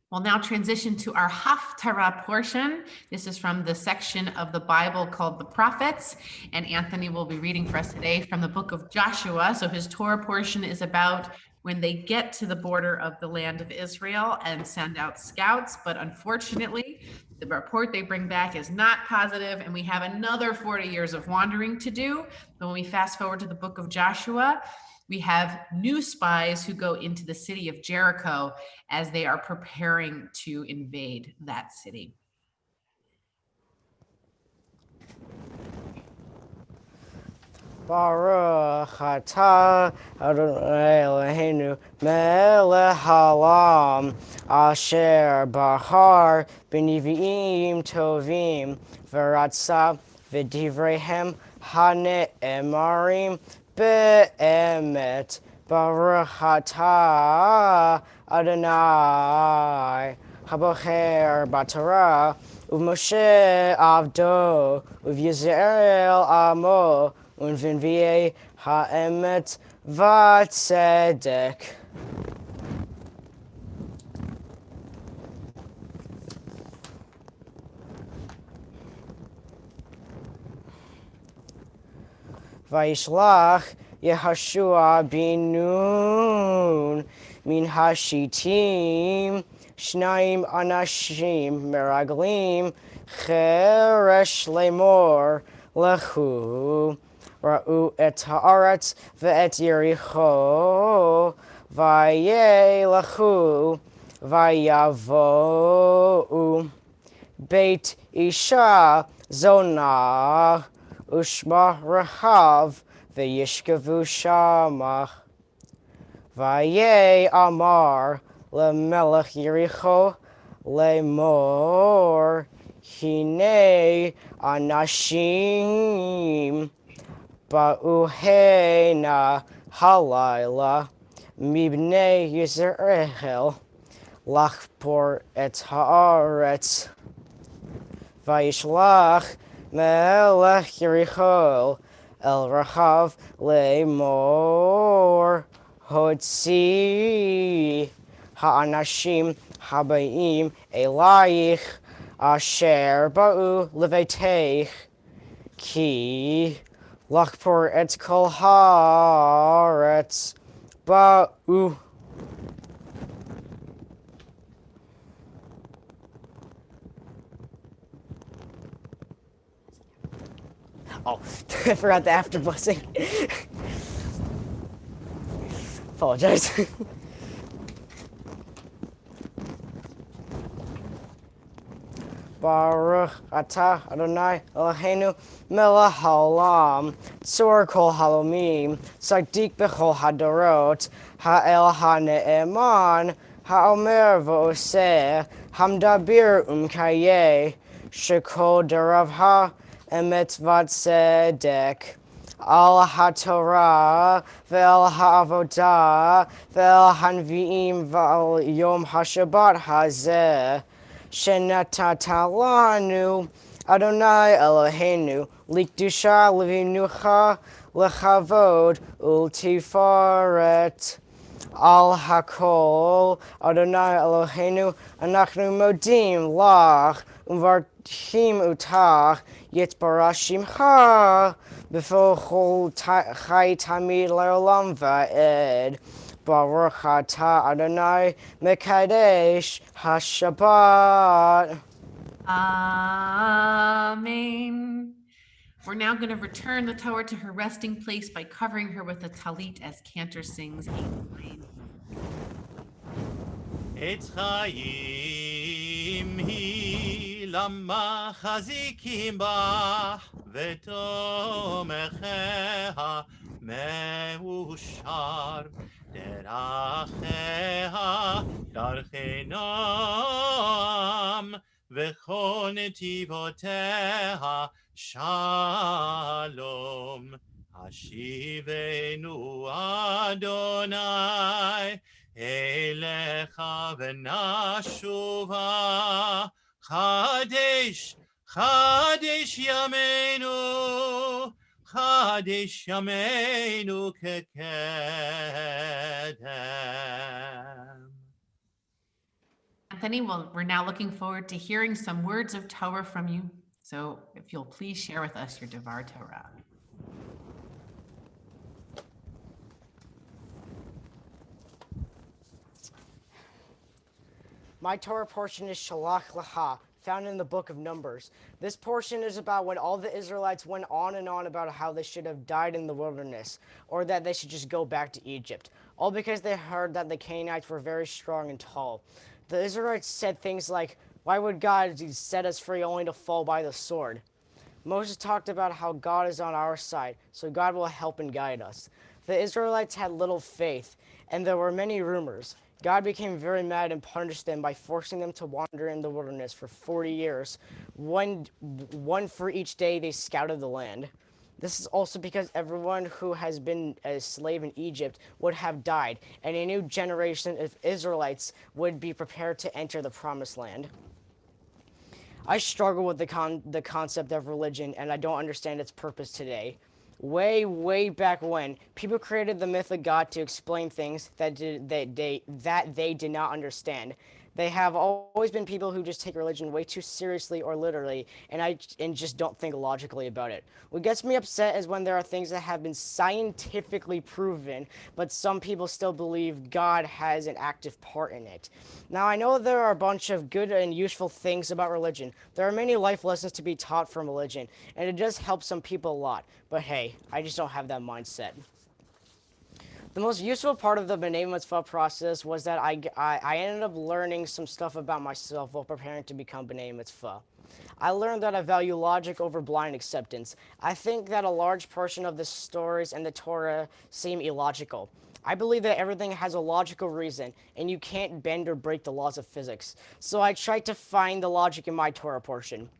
We'll now transition to our Haftarah portion. This is from the section of the Bible called the Prophets, and Anthony will be reading for us today from the book of Joshua. So his Torah portion is about when they get to the border of the land of Israel and send out scouts, but unfortunately, the report they bring back is not positive, and we have another 40 years of wandering to do. But when we fast forward to the book of Joshua, we have new spies who go into the city of Jericho as they are preparing to invade that city. Baruch atah Adonai Eloheinu melech haolam asher bahar b'neviim tovim v'ratza v'divreihem hane'emarim be'emet. Baruch atah Adonai habocher b'Torah u'Moshe avdo u'Yisrael amo Unvinviye ha'emet v'tzedek. Vayishlach Yehoshua bin Nun min hashitim shnaim anashim meraglim cheresh lemor lechu. Ra'u et ha'aretz ve'et Yericho vayelachu vayavo'u beit isha zona ushma rahav ve'yishkavu shama vaye amar lemelech Yericho lemor hine anashim Ba'uhena halayla mibnei Yisrael lachpor et haaretz vayishlach melech Yericho el rachav lemor hotzi ha'anashim habayim elayich asher ba'u leveteich ki Lachpor et kol haaretz ba'u. Oh, I forgot the after blessing. Apologize. Baruch atah Adonai Eloheinu melech haolam tzor kol halomim tzaddik bechol hadorot ha'el ha'ne'eman ha'omer v'oseh hamdabir umkayeh shekol deravha emet v'tzedek al haTorah ve'al ha'avodah ve'al hanvi'im ve'al yom ha'shabbat hazeh Shenatalanu Adonai Eloheinu Likdusha Levinucha Lechavod Ultifaret Al Hakol Adonai Eloheinu Anachnu Modim Lach Uvarchim Utach Yitbarashimcha Before Chol Chai Tamid Leolam Va'ed Baruch atah Adonai Mekadesh HaShabbat. Amen. We're now going to return the Torah to her resting place by covering her with a talit as Cantor sings a line. עץ חיים היא למחזיקים בה ותומכיה מאושר דרכיה דרכי נועם וכל נתיבותיה שלום השיבנו אדוני אליך ונשובה חדש חדש ימינו חדש ימינו כקדם. Anthony, well, we're now looking forward to hearing some words of Torah from you. So if you'll please share with us your Devar Torah. My Torah portion is Shalach Lacha, found in the book of Numbers. This portion is about when all the Israelites went on and on about how they should have died in the wilderness, or that they should just go back to Egypt, all because they heard that the Canaanites were very strong and tall. The Israelites said things like, "Why would God set us free only to fall by the sword?" Moses talked about how God is on our side, so God will help and guide us. The Israelites had little faith, and there were many rumors. God became very mad and punished them by forcing them to wander in the wilderness for 40 years, one for each day they scouted the land. This is also because everyone who has been a slave in Egypt would have died, and a new generation of Israelites would be prepared to enter the promised land. I struggle with the concept of religion, and I don't understand its purpose today. Way back when, people created the myth of God to explain things that they did not understand. They have always been people who just take religion way too seriously or literally, and just don't think logically about it. What gets me upset is when there are things that have been scientifically proven, but some people still believe God has an active part in it. Now, I know there are a bunch of good and useful things about religion. There are many life lessons to be taught from religion, and it does help some people a lot. But hey, I just don't have that mindset. The most useful part of the B'nai Mitzvah process was that I ended up learning some stuff about myself while preparing to become B'nai Mitzvah. I learned that I value logic over blind acceptance. I think that a large portion of the stories and the Torah seem illogical. I believe that everything has a logical reason, and you can't bend or break the laws of physics. So I tried to find the logic in my Torah portion.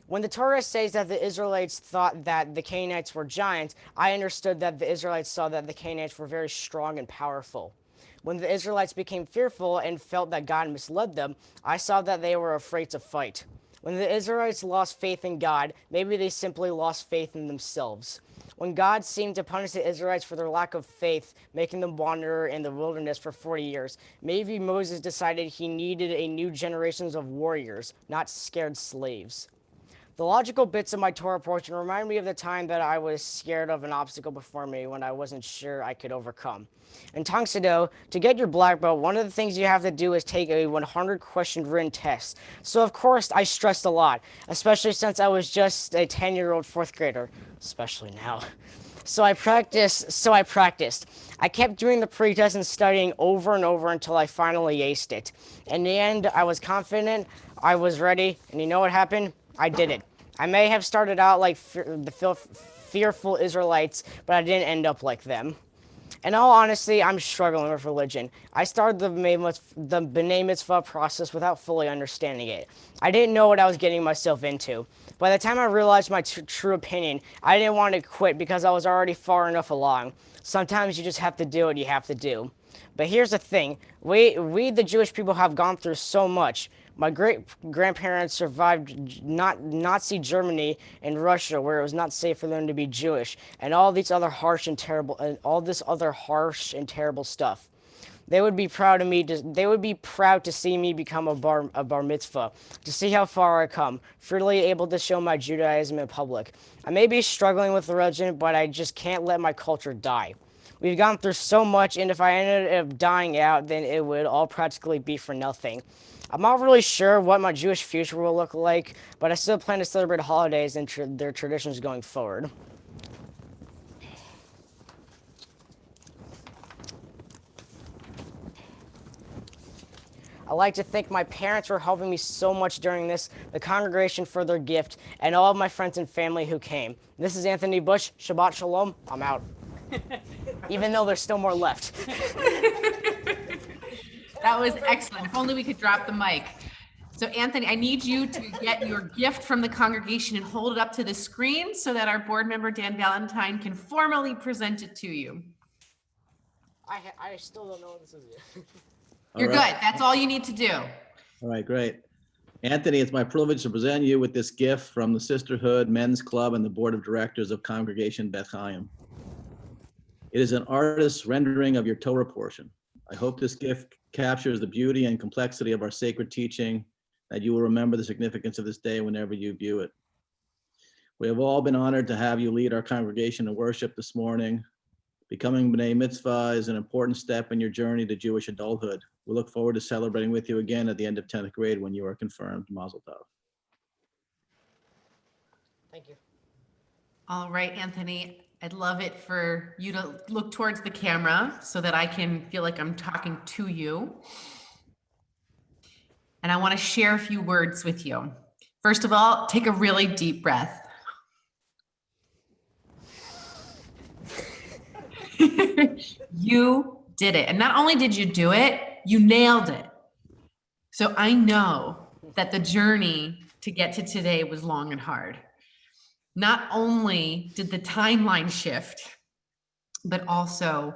When the Torah says that the Israelites thought that the Canaanites were giants, I understood that the Israelites saw that the Canaanites were very strong and powerful. When the Israelites became fearful and felt that God misled them, I saw that they were afraid to fight. When the Israelites lost faith in God, maybe they simply lost faith in themselves. When God seemed to punish the Israelites for their lack of faith, making them wander in the wilderness for 40 years, maybe Moses decided he needed a new generation of warriors, not scared slaves. The logical bits of my Torah portion remind me of the time that I was scared of an obstacle before me when I wasn't sure I could overcome. In Tong Sado, to get your black belt, one of the things you have to do is take a 100-question written test. So of course I stressed a lot, especially since I was just a 10-year-old fourth grader, especially now. So I practiced. I kept doing the pretest and studying over and over until I finally aced it. In the end, I was confident, I was ready, and you know what happened? I did it. I may have started out like the fearful Israelites, but I didn't end up like them. In all honesty, I'm struggling with religion. I started the B'nai Mitzvah process without fully understanding it. I didn't know what I was getting myself into. By the time I realized my true opinion, I didn't want to quit because I was already far enough along. Sometimes you just have to do what you have to do. But here's the thing. We the Jewish people have gone through so much. My great-grandparents survived Nazi Germany and Russia, where it was not safe for them to be Jewish, and all this other harsh and terrible stuff. They would be proud of me. They would be proud to see me become a bar mitzvah, to see how far I come, freely able to show my Judaism in public. I may be struggling with religion, but I just can't let my culture die. We've gone through so much, and if I ended up dying out, then it would all practically be for nothing. I'm not really sure what my Jewish future will look like, but I still plan to celebrate holidays and their traditions going forward. I'd like to thank my parents for helping me so much during this, the congregation for their gift, and all of my friends and family who came. This is Anthony Bush. Shabbat Shalom. I'm out. Even though there's still more left. That was excellent. If only we could drop the mic. So Anthony, I need you to get your gift from the congregation and hold it up to the screen so that our board member, Dan Valentine, can formally present it to you. I still don't know what this is yet. You're good. That's all you need to do. All right, great. Anthony, it's my privilege to present you with this gift from the Sisterhood Men's Club and the Board of Directors of Congregation Beth Chaim. It is an artist's rendering of your Torah portion. I hope this gift captures the beauty and complexity of our sacred teaching, that you will remember the significance of this day whenever you view it. We have all been honored to have you lead our congregation in worship this morning. Becoming B'nai Mitzvah is an important step in your journey to Jewish adulthood. We look forward to celebrating with you again at the end of 10th grade when you are confirmed. Mazel tov. Thank you. All right, Anthony. I'd love it for you to look towards the camera so that I can feel like I'm talking to you. And I want to share a few words with you. First of all, take a really deep breath. You did it. And not only did you do it, you nailed it. So I know that the journey to get to today was long and hard. Not only did the timeline shift, but also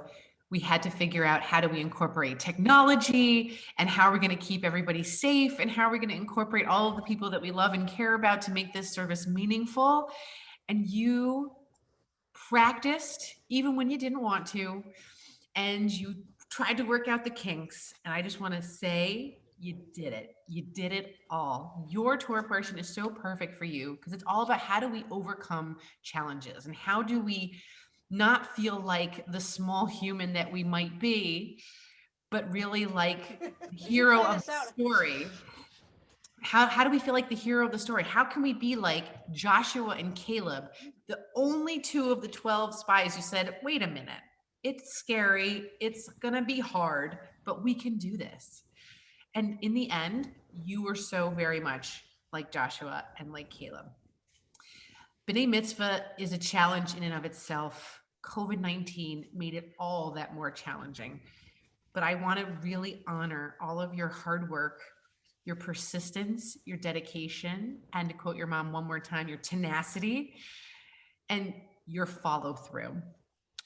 we had to figure out how do we incorporate technology and how are we going to keep everybody safe and how are we going to incorporate all of the people that we love and care about to make this service meaningful. And you practiced even when you didn't want to, and you tried to work out the kinks. And I just want to say, you did it. You did it all. Your Torah portion is so perfect for you because it's all about how do we overcome challenges and how do we not feel like the small human that we might be, but really like the hero of the story. How do we feel like the hero of the story? How can we be like Joshua and Caleb, the only two of the 12 spies who said, wait a minute, it's scary, it's gonna be hard, but we can do this. And in the end, you were so very much like Joshua and like Caleb. B'nai Mitzvah is a challenge in and of itself. COVID-19 made it all that more challenging. But I want to really honor all of your hard work, your persistence, your dedication, and to quote your mom one more time, your tenacity and your follow through.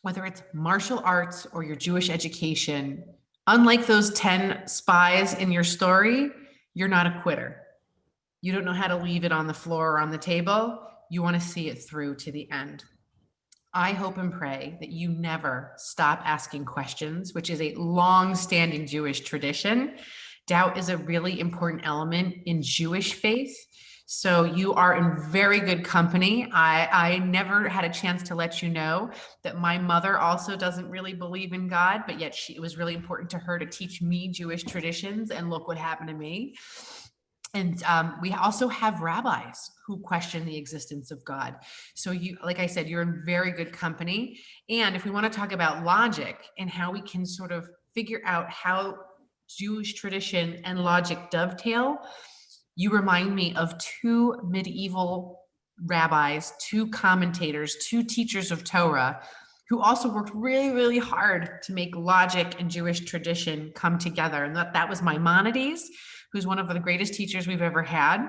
Whether it's martial arts or your Jewish education, unlike those 10 spies in your story, you're not a quitter. You don't know how to leave it on the floor or on the table. You want to see it through to the end. I hope and pray that you never stop asking questions, which is a long-standing Jewish tradition. Doubt is a really important element in Jewish faith. So you are in very good company. I never had a chance to let you know that my mother also doesn't really believe in God, but yet it was really important to her to teach me Jewish traditions, and look what happened to me. And we also have rabbis who question the existence of God. So you, like I said, you're in very good company. And if we want to talk about logic and how we can sort of figure out how Jewish tradition and logic dovetail, you remind me of two medieval rabbis, two commentators, two teachers of Torah, who also worked really, really hard to make logic and Jewish tradition come together. And that was Maimonides, who's one of the greatest teachers we've ever had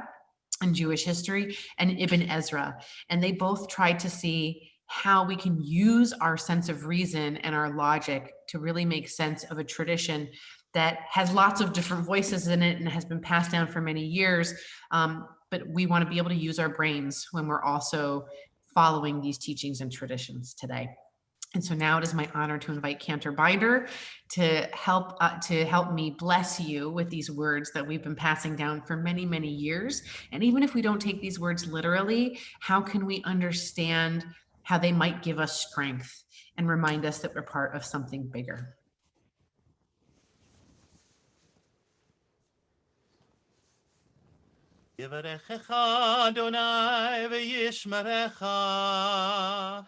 in Jewish history, and Ibn Ezra. And they both tried to see how we can use our sense of reason and our logic to really make sense of a tradition that has lots of different voices in it and has been passed down for many years. But we want to be able to use our brains when we're also following these teachings and traditions today. And so now it is my honor to invite Cantor Binder to help me bless you with these words that we've been passing down for many, many years. And even if we don't take these words literally, how can we understand how they might give us strength and remind us that we're part of something bigger? Yivarechecha Adonai v'yishmerecha.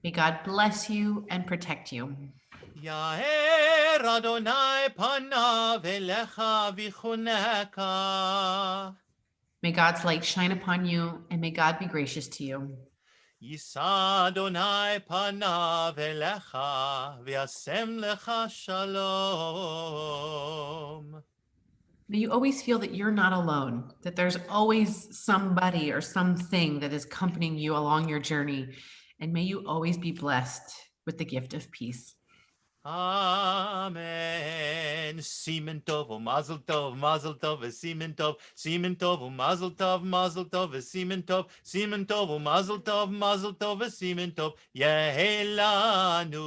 May God bless you and protect you. Yair Adonai panav elecha v'chuneka. May God's light shine upon you, and may God be gracious to you. Yisa Adonai panav elecha v'yasem lecha shalom. May you always feel that you're not alone, that there's always somebody or something that is accompanying you along your journey. And may you always be blessed with the gift of peace. Amen. Simen tov, mazel tov, simen tov, mazel tov, simen tov, mazel tov, simen tov, Yehelanu,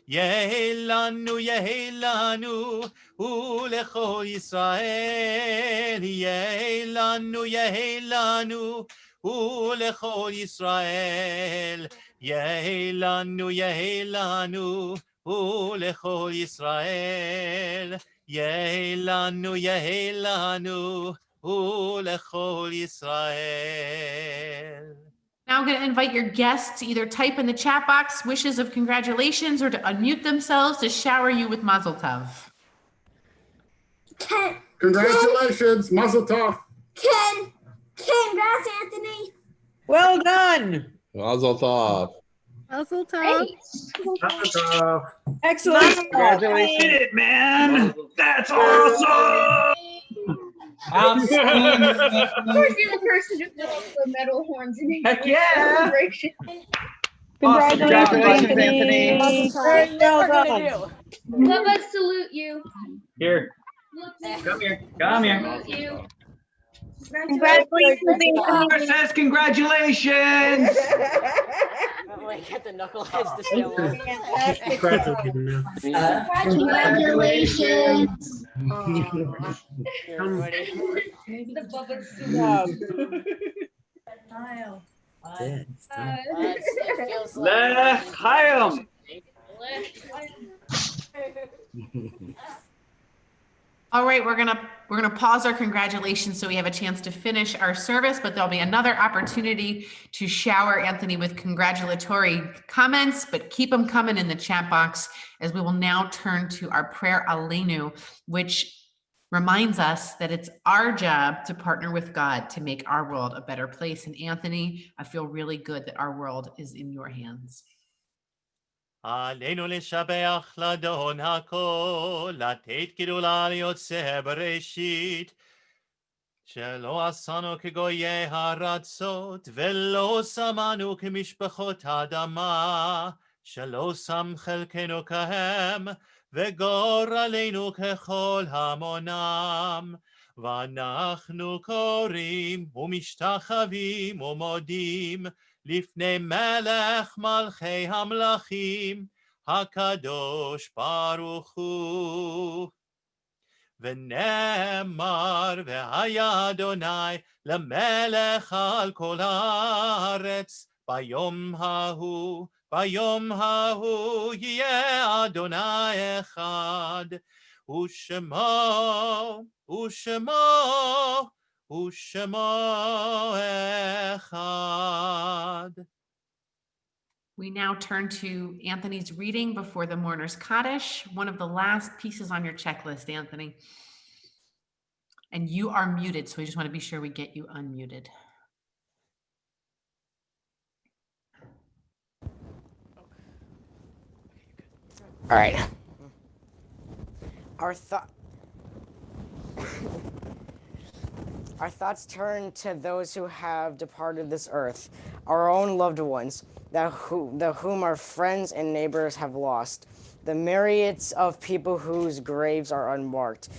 Yehelanu, Yehelanu, Ulecho Yisrael, Yehelanu, Yehelanu, Ulecho Yisrael, Yehelanu, Yehelanu, Ulechol Yisrael, Yehelanu, Yehelanu, Ulechol Yisrael. Now I'm going to invite your guests to either type in the chat box wishes of congratulations or to unmute themselves to shower you with Mazel Tov. Congratulations, Mazel Tov. Congrats, Anthony. Well done. Mazel tov. Mazel tov. Excellent. Congratulations. Did it, man. That's awesome. Outstanding. Of course, you're the person who put all the metal horns in your Heck yeah. celebration. Congratulations, Anthony. Very well done. Love us salute you. Here. Come here. Come here. Salute you. Congratulations. Laura says congratulations. Wait, get the knuckleheads to say hello. Congratulations. Everybody. The Bubba's Smile. It feels like L'chaim. All right, we're gonna pause our congratulations so we have a chance to finish our service, but there'll be another opportunity to shower Anthony with congratulatory comments, but keep them coming in the chat box as we will now turn to our prayer Aleinu, which reminds us that it's our job to partner with God to make our world a better place. And Anthony, I feel really good that our world is in your hands. עלינו לשבח לאדון הכל, לתת גדולה ליוצא בראשית, שלא עשנו כגויי הארצות, ולא שמנו כמשפחות האדמה, שלא שם חלקנו כהם, וגורלנו ככל המונם. ואנחנו קוראים ומשתחווים ומודים, לפני מלך מלכי המלכים, הקדוש ברוך הוא. ונאמר והיה אדוני למלך על כל הארץ ביום ההוא יהיה אדוני אחד ושמו אחד. We now turn to Anthony's reading before the mourner's Kaddish, one of the last pieces on your checklist, Anthony. And you are muted, so we just want to be sure we get you unmuted. All right. Our thoughts turn to those who have departed this earth, our own loved ones, whom our friends and neighbors have lost, the myriads of people whose graves are unmarked,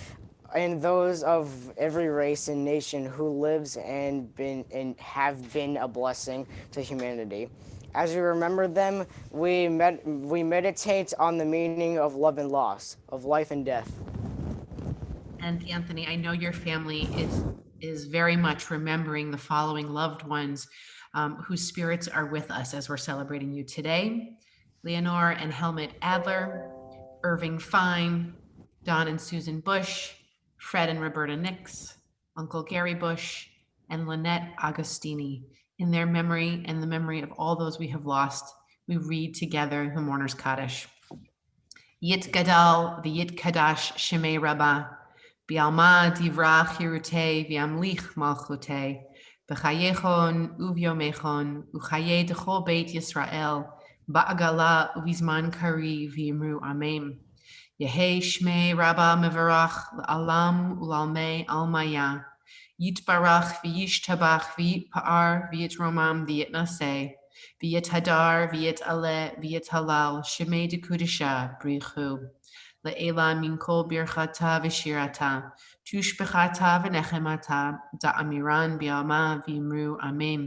and those of every race and nation who lives and have been a blessing to humanity. As we remember them, we meditate on the meaning of love and loss, of life and death. And Anthony, I know your family is very much remembering the following loved ones whose spirits are with us as we're celebrating you today. Leonore and Helmut Adler, Irving Fine, Don and Susan Bush, Fred and Roberta Nix, Uncle Gary Bush, and Lynette Agostini. In their memory and the memory of all those we have lost, we read together the Mourner's Kaddish. Yit Gadal v'yit Kadash Shemei Rabbah, Bialma divrach hirute v'amlich malchute, b'chayechon uvyomechon, uchaye dechol beit Yisrael, ba'agala uvizman kari v'yimru amen. Yehei shmei Rabba mevarach l'alam ulalmei almaya, yitbarach v'yishtabach v'yitpa'ar v'yitromam v'yitnaseh, v'yithadar v'yitale v'yithalal, shemei dekudisha brichu. Le'ela min kol birchata v'shirata, tushbechata v'nechemata, da'amiran bi'alma v'yimru amen.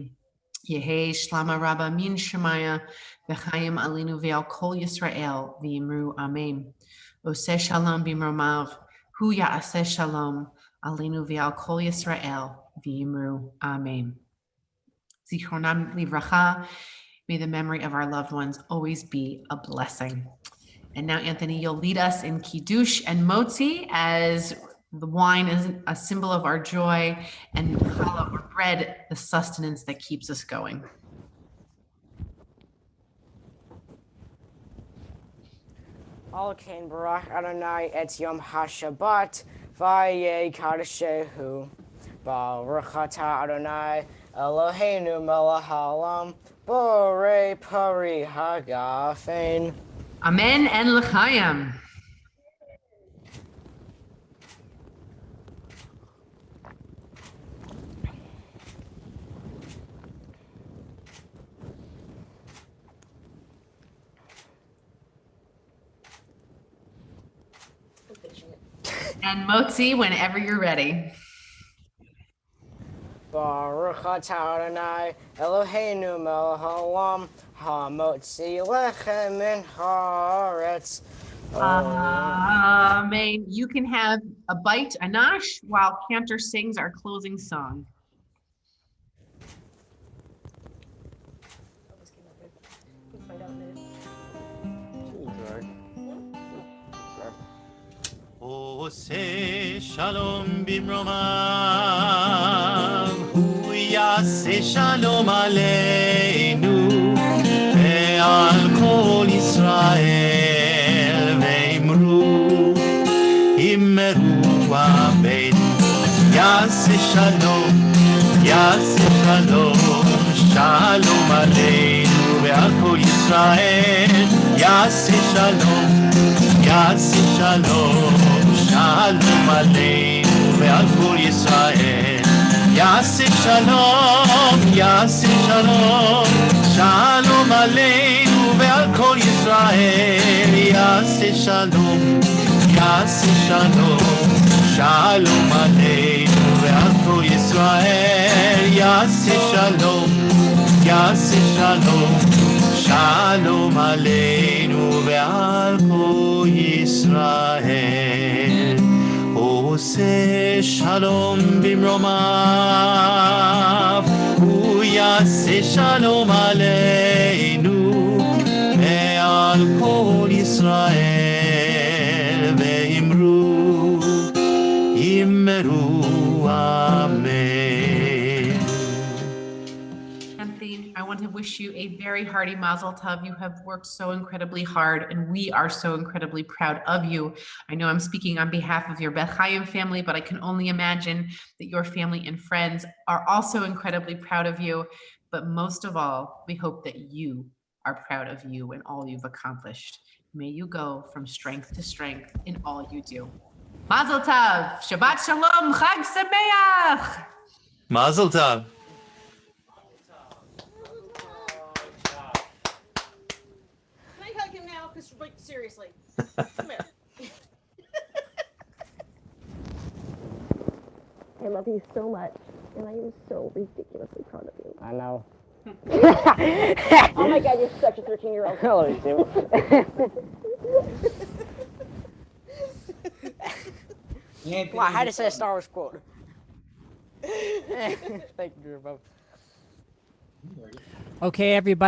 Yehei shlama rabba min shemaya, v'chayim alinu ve'al kol Yisrael v'yimru amen. Oseh shalom b'mromav, hu ya'aseh shalom, alinu ve'al kol Yisrael v'yimru amen. Zichronam livracha, may the memory of our loved ones always be a blessing. And now, Anthony, you'll lead us in Kiddush and Motzi, as the wine is a symbol of our joy, and challah or bread, the sustenance that keeps us going. Alkein Barak Adonai et Yom HaShabbat, Vayeh Kadeshehu, Baruch Atah Adonai, Eloheinu melech haolam, Borei Pari Hagafen. Amen and l'chaim. And Motzi, whenever you're ready. Baruch atah Adonai, Eloheinu melech haolam, hamotzi lechem min haaretz. Amen. You can have a bite, a nash, while Cantor sings our closing song. Oseh shalom bimromav, hu yaseh shalom aleinu, ve'al kol Yisrael ve'imru, imru abed, yaseh shalom, shalom aleinu, ve'al kol Yisrael, yaseh shalom, shalom aleinu ve'al kol Yisrael. Yaseh shalom, shalom aleinu ve'al kol Yisrael. Yaseh shalom, shalom aleinu ve'al kol Yisrael. Yaseh shalom, shalom aleinu ve'al kol Yisrael. עושה שלום במרומיו, הוא יעשה שלום עלינו ועל כל ישראל, ואמרו, אמרו אמן. Anthony, I want to wish you a very hearty mazel tov. You have worked so incredibly hard, and we are so incredibly proud of you. I know I'm speaking on behalf of your Beth Chaim family, but I can only imagine that your family and friends are also incredibly proud of you. But most of all, we hope that you are proud of you and all you've accomplished. May you go from strength to strength in all you do. Mazel tov, Shabbat Shalom, Chag Sameach. Mazel tov. Can I hug him now? Because, like, seriously. Come here. I love you so much, and I am so ridiculously proud of you. I know. Oh my God, you're such a 13-year-old. I love you too. Well, I had to say a Star Wars quote. Thank you, both. Okay, everybody.